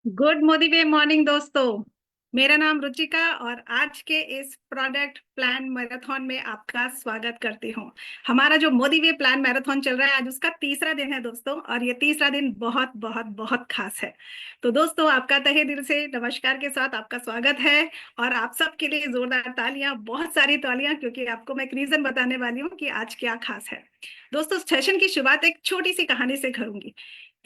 Good Modi वे morning दोस्तों। मेरा नाम रुचिका और आज के इस प्रोडक्ट प्लान मैराथन में आपका स्वागत करती हूँ। हमारा जो मोदी वे प्लान मैराथन चल रहा है, आज उसका तीसरा दिन है दोस्तों, और ये तीसरा दिन बहुत बहुत बहुत खास है। तो दोस्तों, आपका तहे दिल से नमस्कार के साथ आपका स्वागत है। और आप सबके लिए जोरदार तालियां, बहुत सारी तालियां, क्योंकि आपको मैं एक रीजन बताने वाली हूँ कि आज क्या खास है। दोस्तों, सेशन की शुरुआत एक छोटी सी कहानी से करूंगी।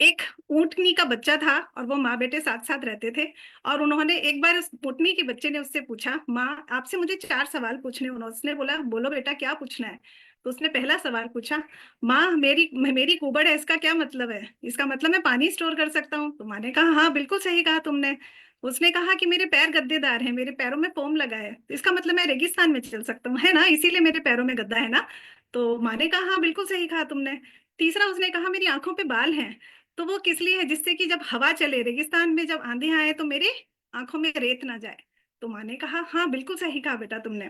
एक ऊंटनी का बच्चा था और वो माँ बेटे साथ साथ रहते थे। और उन्होंने एक बार उस ऊंटनी के बच्चे ने उससे पूछा, माँ आपसे मुझे 4 सवाल पूछने हैं। उसने बोला, बोलो बेटा क्या पूछना है। तो उसने पहला सवाल पूछा, माँ मेरी मेरी कुबड़ है, इसका क्या मतलब है। इसका मतलब मैं पानी स्टोर कर सकता हूँ। तो माँ ने कहा, हाँ बिल्कुल सही कहा तुमने। उसने कहा कि मेरे पैर गद्देदार हैं, मेरे पैरों में फोम लगा है, तो इसका मतलब मैं रेगिस्तान में चल सकता हूँ, है ना, इसीलिए मेरे पैरों में गद्दा है ना। तो माँ ने कहा, हाँ बिल्कुल सही कहा तुमने। तीसरा उसने कहा, मेरी आंखों पे बाल हैं, तो वो किस लिए है, जिससे कि जब हवा चले, रेगिस्तान में जब आंधी आए तो मेरे आंखों में रेत ना जाए। तो माँ ने कहा, हाँ बिल्कुल सही कहा बेटा तुमने।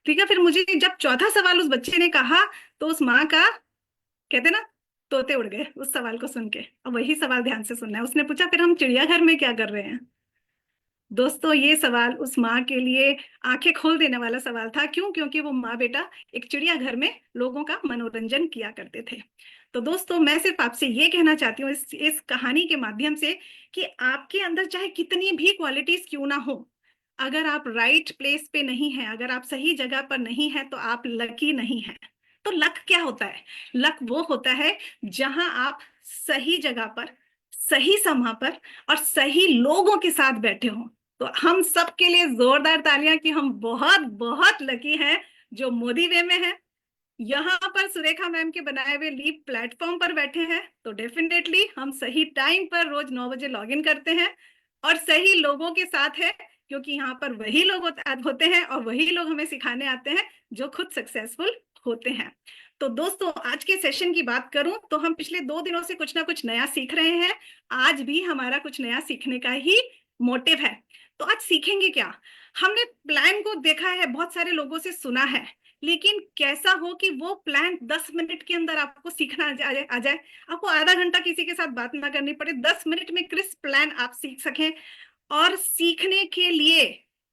ठीक है, फिर मुझे जब चौथा सवाल उस बच्चे ने कहा, तो उस माँ का, कहते ना, तोते उड़ गए उस सवाल को सुन के। अब वही सवाल ध्यान से सुनना है। उसने पूछा, फिर हम चिड़ियाघर में क्या कर रहे हैं। दोस्तों, ये सवाल उस माँ के लिए आंखें खोल देने वाला सवाल था। क्यों? क्योंकि वो माँ बेटा एक चिड़ियाघर में लोगों का मनोरंजन किया करते थे। तो दोस्तों, मैं सिर्फ आपसे ये कहना चाहती हूँ इस कहानी के माध्यम से, कि आपके अंदर चाहे कितनी भी क्वालिटीज क्यों ना हो, अगर आप राइट प्लेस पे नहीं हैं, अगर आप सही जगह पर नहीं हैं, तो आप लकी नहीं हैं। तो लक क्या होता है? लक वो होता है जहां आप सही जगह पर, सही समय पर और सही लोगों के साथ बैठे हो। तो हम सबके लिए जोरदार तालियां कि हम बहुत बहुत लकी हैं जो मोदी वे में हैं, यहाँ पर सुरेखा मैम के बनाए हुए लीव प्लेटफॉर्म पर बैठे हैं। तो डेफिनेटली हम सही टाइम पर रोज 9 बजे लॉग इन करते हैं और सही लोगों के साथ है, क्योंकि यहाँ पर वही लोग होते हैं और वही लोग हमें सिखाने आते हैं जो खुद सक्सेसफुल होते हैं। तो दोस्तों, आज के सेशन की बात करूं तो हम पिछले 2 दिनों से कुछ ना कुछ नया सीख रहे हैं। आज भी हमारा कुछ नया सीखने का ही मोटिव है। तो आज सीखेंगे क्या? हमने प्लान को देखा है, बहुत सारे लोगों से सुना है, लेकिन कैसा हो कि वो प्लान 10 मिनट के अंदर आपको सीखना आ जाए। आपको आधा घंटा किसी के साथ बात ना करनी पड़े, 10 मिनट में क्रिस्प प्लान आप सीख सकें। और सीखने के लिए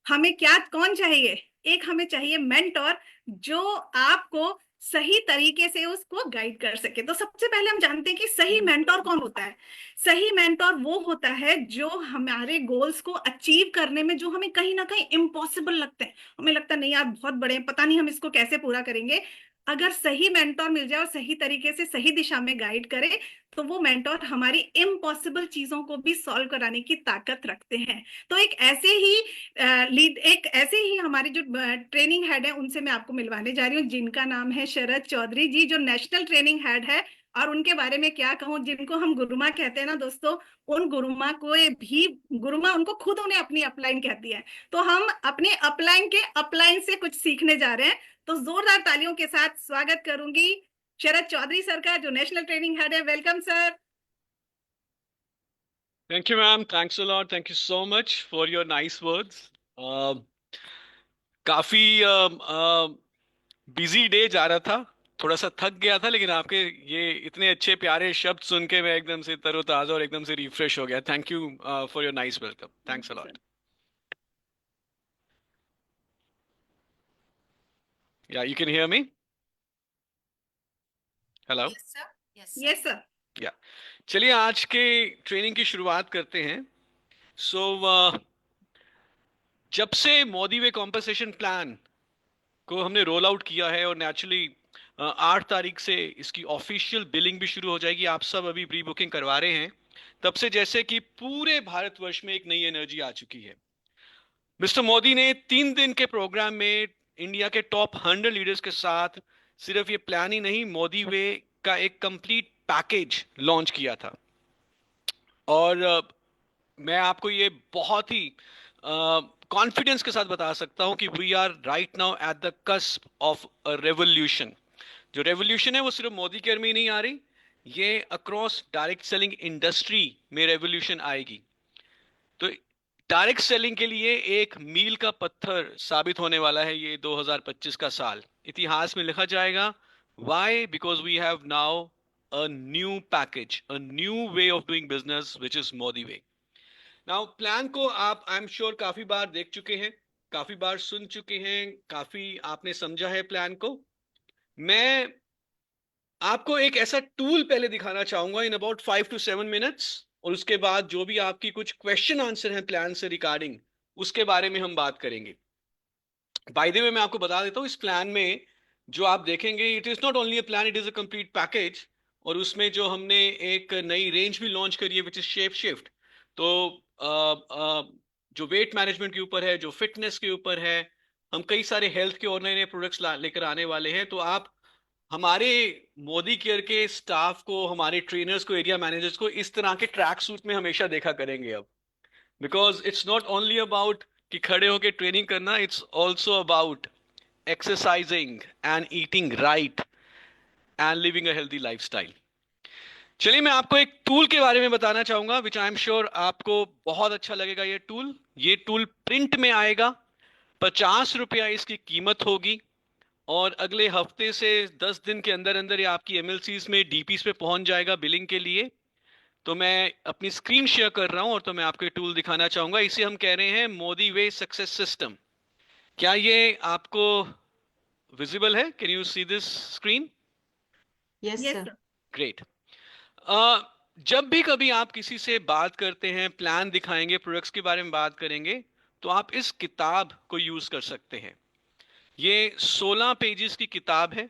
हमें क्या, कौन चाहिए? एक हमें चाहिए मेंटोर, जो आपको सही तरीके से उसको गाइड कर सके। तो सबसे पहले हम जानते हैं कि सही मेंटोर कौन होता है। सही मेंटोर वो होता है जो हमारे गोल्स को अचीव करने में, जो हमें कहीं ना कहीं इम्पॉसिबल लगते हैं, हमें लगता है नहीं यार बहुत बड़े हैं, पता नहीं हम इसको कैसे पूरा करेंगे। अगर सही मेंटोर मिल जाए और सही तरीके से सही दिशा में गाइड करे, तो वो मेंटोर हमारी इम्पॉसिबल चीजों को भी सॉल्व कराने की ताकत रखते हैं। तो एक ऐसे ही हमारे जो ट्रेनिंग हेड है, उनसे मैं आपको मिलवाने जा रही हूँ, जिनका नाम है शरद चौधरी जी, जो नेशनल ट्रेनिंग हेड है। और उनके बारे में क्या कहूँ, जिनको हम गुरुमा कहते हैं ना दोस्तों, उन गुरुमा को भी, गुरुमा उनको खुद उन्हें अपनी अपलाइन कहती है। तो हम अपने अपलाइन के अपलाइन से कुछ सीखने जा रहे हैं। तो जोरदार तालियों के साथ स्वागत करूंगी शरद चौधरी सर का, जो नेशनल ट्रेनिंग हेड है। Welcome sir. Thank you, ma'am. Thanks a lot. Thank you so much for your nice words. काफी बिजी डे जा रहा था, थोड़ा सा थक गया था, लेकिन आपके ये इतने अच्छे प्यारे शब्द सुन के मैं एकदम से तरोताजा और एकदम से रिफ्रेश हो गया. Thank you for your nice welcome. Thanks a sir. Lot. Yeah you can hear me. Hello. Yes sir. Yes sir. Yeah चलिए आज के ट्रेनिंग की शुरुआत करते हैं. सो जब से मोदी वे कॉम्पनसेशन प्लान को हमने रोल आउट किया है, और नेचुरली 8 तारीख से इसकी ऑफिशियल बिलिंग भी शुरू हो जाएगी, आप सब अभी प्री बुकिंग करवा रहे हैं, तब से जैसे कि पूरे भारतवर्ष में एक नई एनर्जी आ चुकी है. मिस्टर मोदी ने 3 दिन के प्रोग्राम में इंडिया के टॉप 100 लीडर्स के साथ सिर्फ ये प्लान ही नहीं, मोदी वे का एक कंप्लीट पैकेज लॉन्च किया था. और मैं आपको ये बहुत ही कॉन्फिडेंस के साथ बता सकता हूं कि we are right now at the cusp of a revolution. जो रेवोल्यूशन है वो सिर्फ मोदी केयर में ही नहीं आ रही, ये अक्रॉस डायरेक्ट सेलिंग इंडस्ट्री में रेवोल्यूशन आएगी. तो डायरेक्ट सेलिंग के लिए एक मील का पत्थर साबित होने वाला है ये 2025 का साल. इतिहास में लिखा जाएगा. Why? Because we have now a new package, a new way of doing business, which is Modi way. Now plan को आप आई एम श्योर काफी बार देख चुके हैं, काफी बार सुन चुके हैं, काफी आपने समझा है प्लान को। मैं आपको एक ऐसा टूल पहले दिखाना चाहूंगा इन अबाउट 5 to 7 मिनट्स, और उसके बाद जो भी आपकी कुछ क्वेश्चन आंसर है प्लान से रिगार्डिंग, उसके बारे में हम बात करेंगे। बाय द वे मैं आपको बता देता हूँ, इस प्लान में जो आप देखेंगे, it is not only a plan, it is a complete package. और उसमें जो हमने एक नई रेंज भी लॉन्च करी है विच इज शेप शिफ्ट। तो जो वेट मैनेजमेंट के ऊपर है, जो फिटनेस के ऊपर है, हम कई सारे हेल्थ के और नए नए प्रोडक्ट्स लेकर आने वाले हैं। तो आप हमारे मोदी केयर के स्टाफ को, हमारे ट्रेनर्स को, एरिया मैनेजर्स को इस तरह के ट्रैक सूट में हमेशा देखा करेंगे अब। Because it's not only about कि खड़े होके ट्रेनिंग करना, it's also about exercising and eating right and living a healthy lifestyle. चलिए मैं आपको एक टूल के बारे में बताना चाहूंगा विच आई एम श्योर आपको बहुत अच्छा लगेगा। ये टूल प्रिंट में आएगा, 50 रुपया इसकी कीमत होगी, और अगले हफ्ते से 10 दिन के अंदर अंदर ये आपकी एमएलसीज में, डीपीस पे पहुंच जाएगा बिलिंग के लिए। तो मैं अपनी स्क्रीन शेयर कर रहा हूं और तो मैं आपको ये टूल दिखाना चाहूंगा। इसे हम कह रहे हैं मोदी वे सक्सेस सिस्टम। क्या ये आपको विजिबल है? Can you see this screen? Yes yes sir. Sir. Great. जब भी कभी आप किसी से बात करते हैं, प्लान दिखाएंगे, प्रोडक्ट्स के बारे में बात करेंगे, तो आप इस किताब को यूज कर सकते हैं। ये 16 पेजेस की किताब है,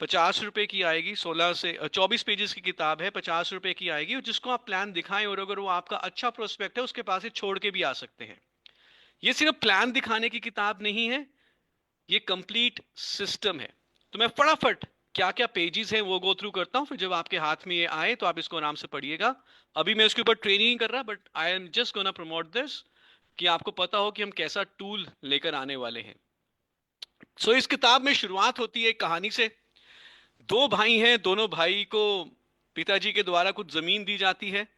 50 रुपए की आएगी। 24 पेजेस की किताब है, 50 रुपए की आएगी। और जिसको आप प्लान दिखाएं और अगर वो आपका अच्छा प्रोस्पेक्ट है, उसके पास से छोड़ के भी आ सकते हैं। ये सिर्फ प्लान दिखाने की किताब नहीं है, ये कंप्लीट सिस्टम है। तो मैं फटाफट क्या क्या पेजेस हैं वो गो थ्रू करता हूं, फिर जब आपके हाथ में ये आए तो आप इसको आराम से पढ़िएगा। अभी मैं इसके ऊपर ट्रेनिंग नहीं कर रहा, but I am just gonna promote this, कि आपको पता हो कि हम कैसा टूल लेकर आने वाले हैं। इस किताब में शुरुआत होती है एक कहानी से। दो भाई हैं, दोनों भाई को पिताजी के द्वारा कुछ जमीन दी जाती है,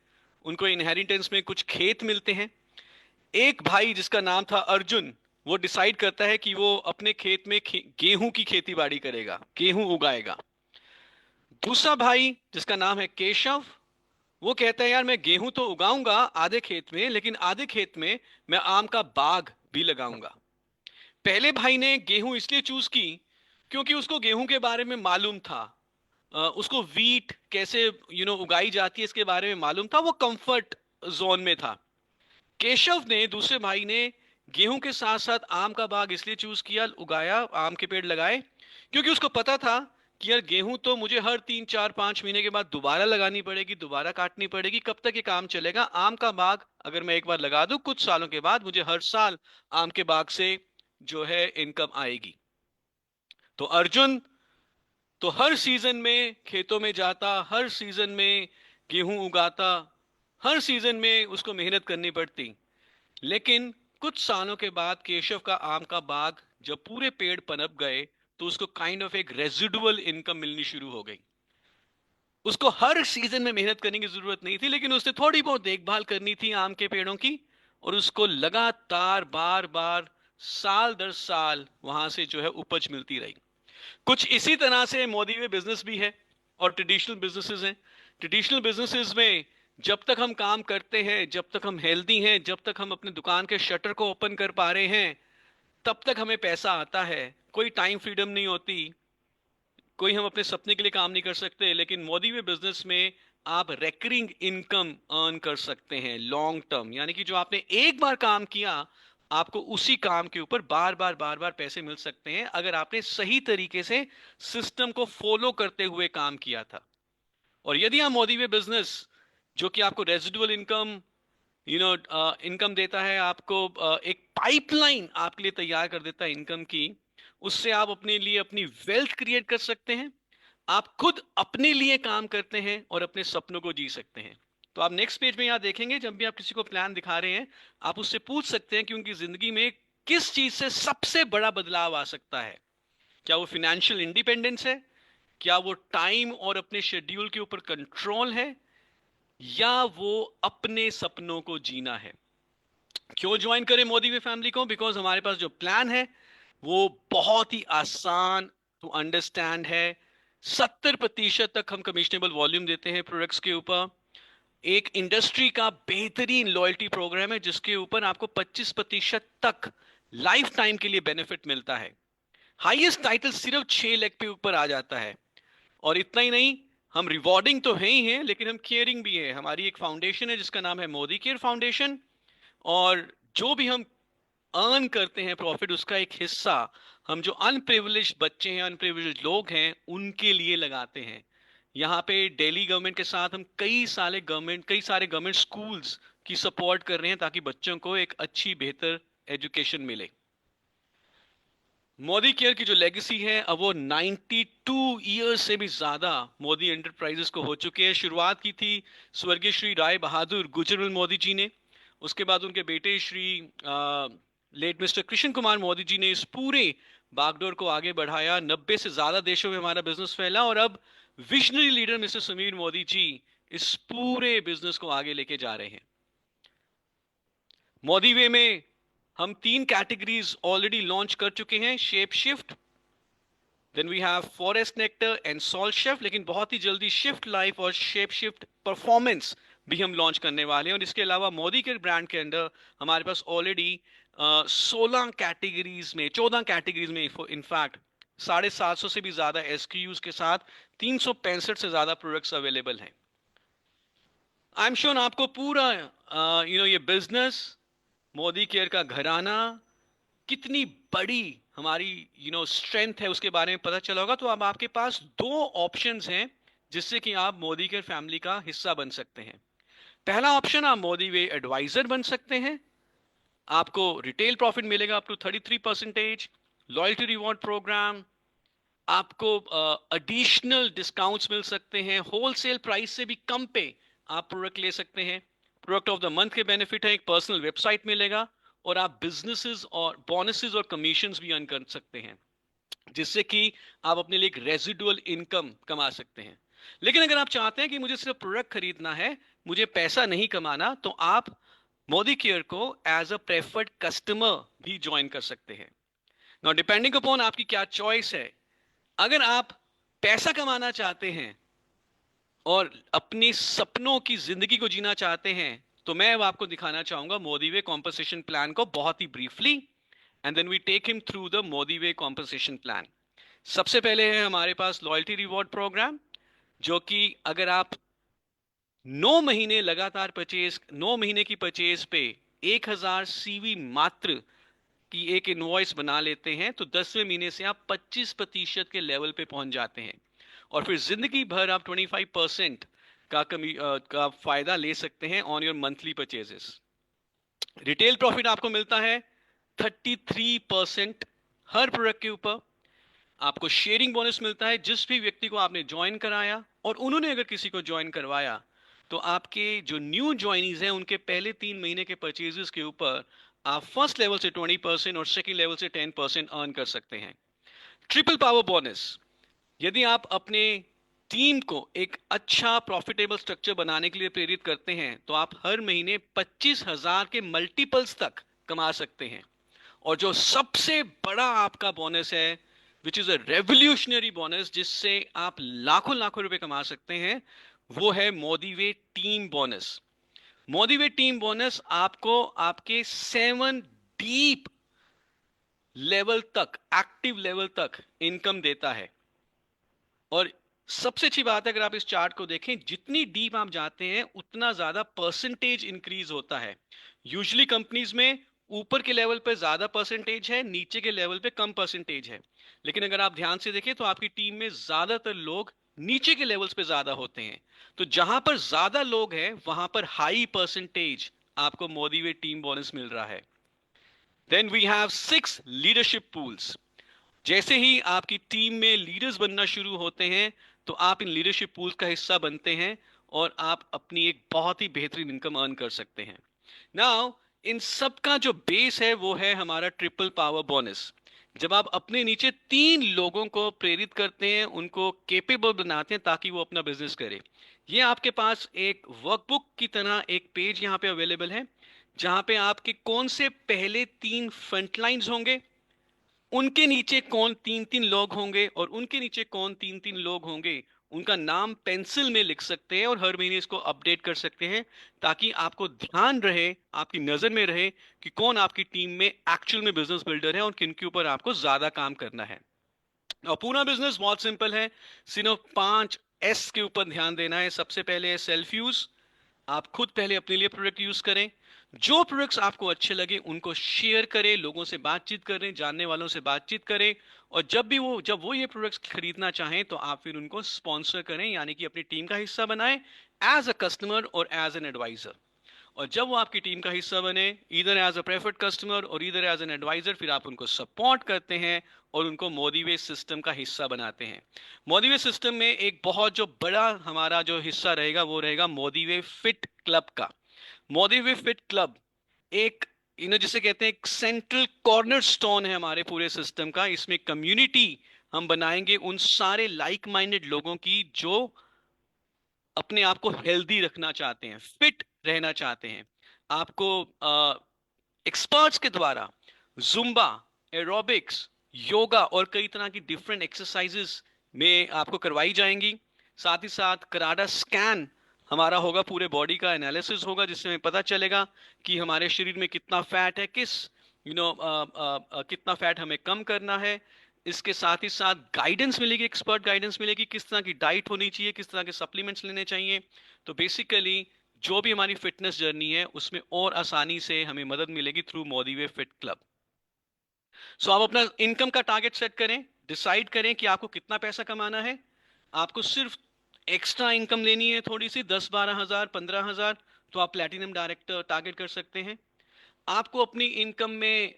उनको इनहेरिटेंस में कुछ खेत मिलते हैं। एक भाई जिसका नाम था अर्जुन, वो डिसाइड करता है कि वो अपने खेत में गेहूं की खेती बाड़ी करेगा, गेहूं उगाएगा। दूसरा भाई जिसका नाम है केशव, वो कहता है यार मैं गेहूं तो उगाऊंगा आधे खेत में, लेकिन आधे खेत में मैं आम का बाग भी लगाऊंगा। पहले भाई ने गेहूं इसलिए चूज की क्योंकि उसको गेहूं के बारे में मालूम था, उसको वीट कैसे उगाई जाती है इसके बारे में मालूम था, वो कंफर्ट जोन में था। केशव ने, दूसरे भाई ने, गेहूं के साथ साथ आम का बाग इसलिए चूज किया, उगाया, आम के पेड़ लगाए, क्योंकि उसको पता था कि यार गेहूं तो मुझे हर 3 4 5 महीने के बाद दोबारा लगानी पड़ेगी, दोबारा काटनी पड़ेगी, कब तक ये काम चलेगा। आम का बाग अगर मैं एक बार लगा दूं, कुछ सालों के बाद मुझे हर साल आम के बाग से जो है इनकम आएगी। तो अर्जुन तो हर सीजन में खेतों में जाता, हर सीजन में गेहूं उगाता, हर सीजन में उसको मेहनत करनी पड़ती। लेकिन कुछ सालों के बाद केशव का आम का बाग जब पूरे पेड़ पनप गए, तो उसको काइंड ऑफ एक रेजिडुअल इनकम मिलनी शुरू हो गई। उसको हर सीजन में मेहनत करने की जरूरत नहीं थी, लेकिन उसने थोड़ी बहुत देखभाल करनी थी आम के पेड़ों की, और उसको लगातार बार बार साल दर साल वहां से जो है उपज मिलती रही। कुछ इसी तरह से मोदी में बिजनेस भी है और ट्रेडिशनल बिजनेसेस हैं। ट्रेडिशनल बिजनेसेस में जब तक हम काम करते हैं, जब तक हम हेल्दी हैं, जब तक हम अपने दुकान के शटर को ओपन कर पा रहे हैं, तब तक हमें पैसा आता है। कोई टाइम फ्रीडम नहीं होती, कोई हम अपने सपने के लिए काम नहीं कर सकते। लेकिन मोदी में बिजनेस में आप रेकरिंग इनकम अर्न कर सकते हैं लॉन्ग टर्म, यानी कि जो आपने एक बार काम किया, आपको उसी काम के ऊपर बार बार पैसे मिल सकते हैं, अगर आपने सही तरीके से सिस्टम को फॉलो करते हुए काम किया था। और यदि आप मोदी में बिजनेस, जो कि आपको रेजिडुअल इनकम इनकम देता है, आपको एक पाइपलाइन आपके लिए तैयार कर देता है इनकम की, उससे आप अपने लिए अपनी वेल्थ क्रिएट कर सकते हैं। आप खुद अपने लिए काम करते हैं और अपने सपनों को जी सकते हैं। तो आप नेक्स्ट पेज में यहां देखेंगे, जब भी आप किसी को प्लान दिखा रहे हैं, आप उससे पूछ सकते हैं कि उनकी जिंदगी में किस चीज से सबसे बड़ा बदलाव आ सकता है। क्या वो फिनेंशियल इंडिपेंडेंस है, क्या वो टाइम और अपने शेड्यूल के ऊपर कंट्रोल है, या वो अपने सपनों को जीना है। क्यों ज्वाइन करें मोदी वे फैमिली को? बिकॉज हमारे पास जो प्लान है वो बहुत ही आसान टू अंडरस्टैंड है। 70% तक हम कमिशनेबल वॉल्यूम देते हैं प्रोडक्ट्स के ऊपर। एक इंडस्ट्री का बेहतरीन लॉयल्टी प्रोग्राम है जिसके ऊपर आपको 25% तक लाइफ टाइम के लिए बेनिफिट मिलता है। हाईएस्ट टाइटल सिर्फ 6 लाख पे ऊपर आ जाता है। और इतना ही नहीं, हम रिवॉर्डिंग तो है ही हैं, लेकिन हम केयरिंग भी है। हमारी एक फाउंडेशन है जिसका नाम है मोदी केयर फाउंडेशन, और जो भी हम अर्न करते हैं प्रॉफिट, उसका एक हिस्सा हम जो अनप्रिविलेज्ड बच्चे हैं, अनप्रिविलेज्ड लोग हैं, उनके लिए लगाते हैं। यहाँ पे दिल्ली गवर्नमेंट के साथ हम कई सारे गवर्नमेंट स्कूल्स की सपोर्ट कर रहे हैं ताकि बच्चों को एक अच्छी बेहतर एजुकेशन मिले। मोदी केयर की जो लेगेसी है, अब वो 92 ईयर्स से भी ज्यादा मोदी एंटरप्राइजेस को हो चुके हैं। शुरुआत की थी स्वर्गीय श्री राय बहादुर गुजरमल मोदी जी ने। उसके बाद उनके बेटे श्री लेट मिस्टर कृष्ण कुमार मोदी जी ने इस पूरे बागडोर को आगे बढ़ाया। 90 से ज्यादा देशों में हमारा बिजनेस फैला, और अब visionary leader mister Sameer Modi ji इस पूरे बिजनेस को आगे लेके जा रहे हैं। मोदी वे में हम 3 कैटेगरीज ऑलरेडी लॉन्च कर चुके हैं। Shape shift, then we have forest nectar and salt chef, लेकिन बहुत ही जल्दी शिफ्ट लाइफ और शेप शिफ्ट परफॉर्मेंस भी हम लॉन्च करने वाले हैं। और इसके अलावा मोदी के ब्रांड के अंदर हमारे पास ऑलरेडी 16 कैटेगरीज में, 14 कैटेगरीज में इनफैक्ट 750 से भी ज्यादा एसक्यूज के साथ 365 से ज्यादा प्रोडक्ट्स अवेलेबल हैं। आई एम श्योर आपको पूरा ये बिजनेस, मोदी केयर का घराना, कितनी बड़ी हमारी स्ट्रेंथ है उसके बारे में पता चला होगा। तो अब आपके पास 2 ऑप्शंस हैं जिससे कि आप मोदी केयर फैमिली का हिस्सा बन सकते हैं। पहला ऑप्शन, आप मोदी वे एडवाइजर बन सकते हैं। आपको रिटेल प्रॉफिट मिलेगा up to 33%, loyalty reward program, आपको एडिशनल डिस्काउंट्स मिल सकते हैं, होलसेल प्राइस से भी कम पे आप प्रोडक्ट ले सकते हैं। प्रोडक्ट ऑफ द मंथ के बेनिफिट है, एक पर्सनल वेबसाइट मिलेगा, और आप बिजनेसेस और बोनसेस और कमीशंस भी अर्न कर सकते हैं, जिससे कि आप अपने लिए एक रेजिडुअल इनकम कमा सकते हैं। लेकिन अगर आप चाहते हैं कि मुझे सिर्फ प्रोडक्ट खरीदना है, मुझे पैसा नहीं कमाना, तो आप मोदी केयर को एज अ प्रेफर्ड कस्टमर भी ज्वाइन कर सकते हैं। नाउ डिपेंडिंग अपॉन आपकी क्या चॉइस है। अगर आप पैसा कमाना चाहते हैं और अपने सपनों की जिंदगी को जीना चाहते हैं, तो मैं अब आपको दिखाना चाहूंगा मोदी वे कॉम्पनसेशन प्लान को बहुत ही briefly, and then we take him through the Modi way compensation plan. सबसे पहले है हमारे पास लॉयल्टी रिवॉर्ड प्रोग्राम, जो कि अगर आप 9 महीने लगातार परचेज, 9 महीने की परचेज पे 1000 सीवी मात्र की एक इनवॉइस बना लेते हैं, तो 10वें महीने से आप 25% के लेवल पे पहुंच जाते हैं, और फिर जिंदगी भर आप 25% का फायदा ले सकते हैं on your monthly purchases. Retail profit आपको मिलता है 33% हर प्रोडक्ट के ऊपर। आपको शेयरिंग बोनस मिलता है, जिस भी व्यक्ति को आपने ज्वाइन कराया और उन्होंने अगर किसी को ज्वाइन करवाया, तो आपके जो न्यू ज्वाइनीज हैं उनके पहले 3 महीने के परचेजेस के ऊपर आप फर्स्ट लेवल से 20% और सेकंड लेवल से 10% अर्न कर सकते हैं। ट्रिपल पावर बोनस, यदि आप अपने टीम को एक अच्छा प्रॉफिटेबल स्ट्रक्चर बनाने के लिए प्रेरित करते हैं, तो आप हर महीने 25,000 के मल्टीपल्स तक कमा सकते हैं। और जो सबसे बड़ा आपका बोनस है, which is a revolutionary bonus, जिससे आप लाखों लाखों रुपए कमा सकते हैं, वो है Modi way team bonus. Modi way team bonus आपको आपके 7 डीप लेवल तक, एक्टिव लेवल तक इनकम देता है। और सबसे अच्छी बात है, अगर आप इस चार्ट को देखें, जितनी डीप आप जाते हैं उतना ज्यादा परसेंटेज इंक्रीज होता है। यूजुअली कंपनीज में ऊपर के लेवल पे ज्यादा परसेंटेज है, नीचे के लेवल पे कम परसेंटेज है। लेकिन अगर आप ध्यान से देखें तो आपकी टीम में ज्यादातर लोग नीचे के लेवल्स पे ज्यादा होते हैं। तो जहां पर ज्यादा लोग हैं वहां पर हाई परसेंटेज आपको मोदी वे टीम बोनस मिल रहा है। Then we have 6 leadership pools. जैसे ही आपकी टीम में लीडर्स बनना शुरू होते हैं, तो आप इन लीडरशिप पूल्स का हिस्सा बनते हैं और आप अपनी एक बहुत ही बेहतरीन इनकम अर्न कर सकते हैं। नाउ इन सब का जो बेस है वो है हमारा ट्रिपल पावर बोनस। जब आप अपने नीचे 3 लोगों को प्रेरित करते हैं, उनको केपेबल बनाते हैं ताकि वो अपना बिजनेस करे। ये आपके पास एक वर्कबुक की तरह एक पेज यहाँ पे अवेलेबल है, जहां पे आपके कौन से पहले 3 फ्रंटलाइंस होंगे, उनके नीचे कौन 3-3 लोग होंगे, और उनके नीचे कौन 3-3 लोग होंगे, उनका नाम पेंसिल में लिख सकते हैं और हर महीने इसको अपडेट कर सकते हैं, ताकि आपको ध्यान रहे, आपकी नजर में रहे कि कौन आपकी टीम में एक्चुअल में बिजनेस बिल्डर है और किन के ऊपर आपको ज्यादा काम करना है। और पूरा बिजनेस बहुत सिंपल है, सिर्फ 5 S के ऊपर ध्यान देना है। सबसे पहले है सेल्फ यूज। आप खुद पहले अपने लिए प्रोडक्ट यूज करें, जो प्रोडक्ट्स आपको अच्छे लगे उनको शेयर करें, लोगों से बातचीत करें, जानने वालों से बातचीत करें। और जब वो ये प्रोडक्ट्स खरीदना चाहें तो आप फिर उनको स्पॉन्सर करें, यानी कि अपनी टीम का हिस्सा बनाएं, एज अ कस्टमर और एज एन एडवाइजर। और जब वो आपकी टीम का हिस्सा बने, इधर एज अ प्रेफर्ड कस्टमर और इधर एज एन एडवाइजर, फिर आप उनको सपोर्ट करते हैं और उनको मोदिवे सिस्टम का हिस्सा बनाते हैं। मोदिवे सिस्टम में एक बहुत जो बड़ा हमारा जो हिस्सा रहेगा वो रहेगा मोदिवे फिट क्लब का। मोदिवे फिट क्लब एक जिसे कहते हैं एक सेंट्रल कॉर्नर स्टोन है हमारे पूरे सिस्टम का। इसमें कम्युनिटी हम बनाएंगे उन सारे लाइक माइंडेड लोगों की जो अपने आप को हेल्दी रखना चाहते हैं, फिट रहना चाहते हैं। आपको एक्सपर्ट्स के द्वारा जुम्बा, एरोबिक्स, योगा और कई तरह की डिफरेंट एक्सरसाइजेस में आपको करवाई जाएंगी। साथ ही साथ कराडा स्कैन हमारा होगा, पूरे बॉडी का एनालिसिस होगा, जिससे हमें पता चलेगा कि हमारे शरीर में कितना फैट है, किस कितना फैट हमें कम करना है। इसके साथ ही साथ गाइडेंस मिलेगी, एक्सपर्ट गाइडेंस मिलेगी, किस तरह की डाइट होनी चाहिए, किस तरह के सप्लीमेंट्स लेने चाहिए। तो बेसिकली जो भी हमारी फिटनेस जर्नी है उसमें और आसानी से हमें मदद मिलेगी थ्रू मोदिवे फिट क्लब। सो आप अपना इनकम का टारगेट सेट करें, डिसाइड करें कि आपको कितना पैसा कमाना है। आपको सिर्फ एक्स्ट्रा इनकम लेनी है थोड़ी सी, 10-12 हज़ार 15 हज़ार, तो आप प्लेटिनम डायरेक्टर टारगेट कर सकते हैं। आपको अपनी इनकम में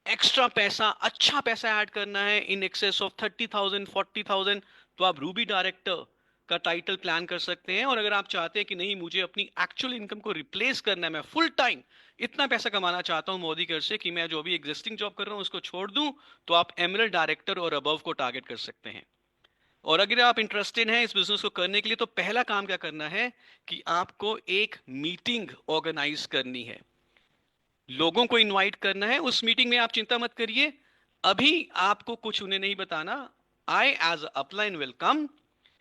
एक्स्ट्रा पैसा, अच्छा पैसा ऐड करना है इन एक्सेस ऑफ 30,000 40,000, तो आप रूबी डायरेक्टर का टाइटल प्लान कर सकते हैं। और अगर आप चाहते हैं कि नहीं, मुझे अपनी एक्चुअल इनकम को रिप्लेस करना है, मैं फुल टाइम इतना पैसा कमाना चाहता हूं मोदी कर से कि मैं जो भी एग्जिस्टिंग जॉब कर रहा हूं उसको छोड़ दूं, तो आप एमरल्ड डायरेक्टर और अबव को टारगेट कर सकते हैं। और अगर आप इंटरेस्टेड हैं इस बिजनेस को करने के लिए, तो पहला काम क्या करना है कि आपको एक मीटिंग ऑर्गेनाइज करनी है, लोगों को इनवाइट करना है उस मीटिंग में। आप चिंता मत करिए, अभी आपको कुछ उन्हें नहीं बताना। I as upline will come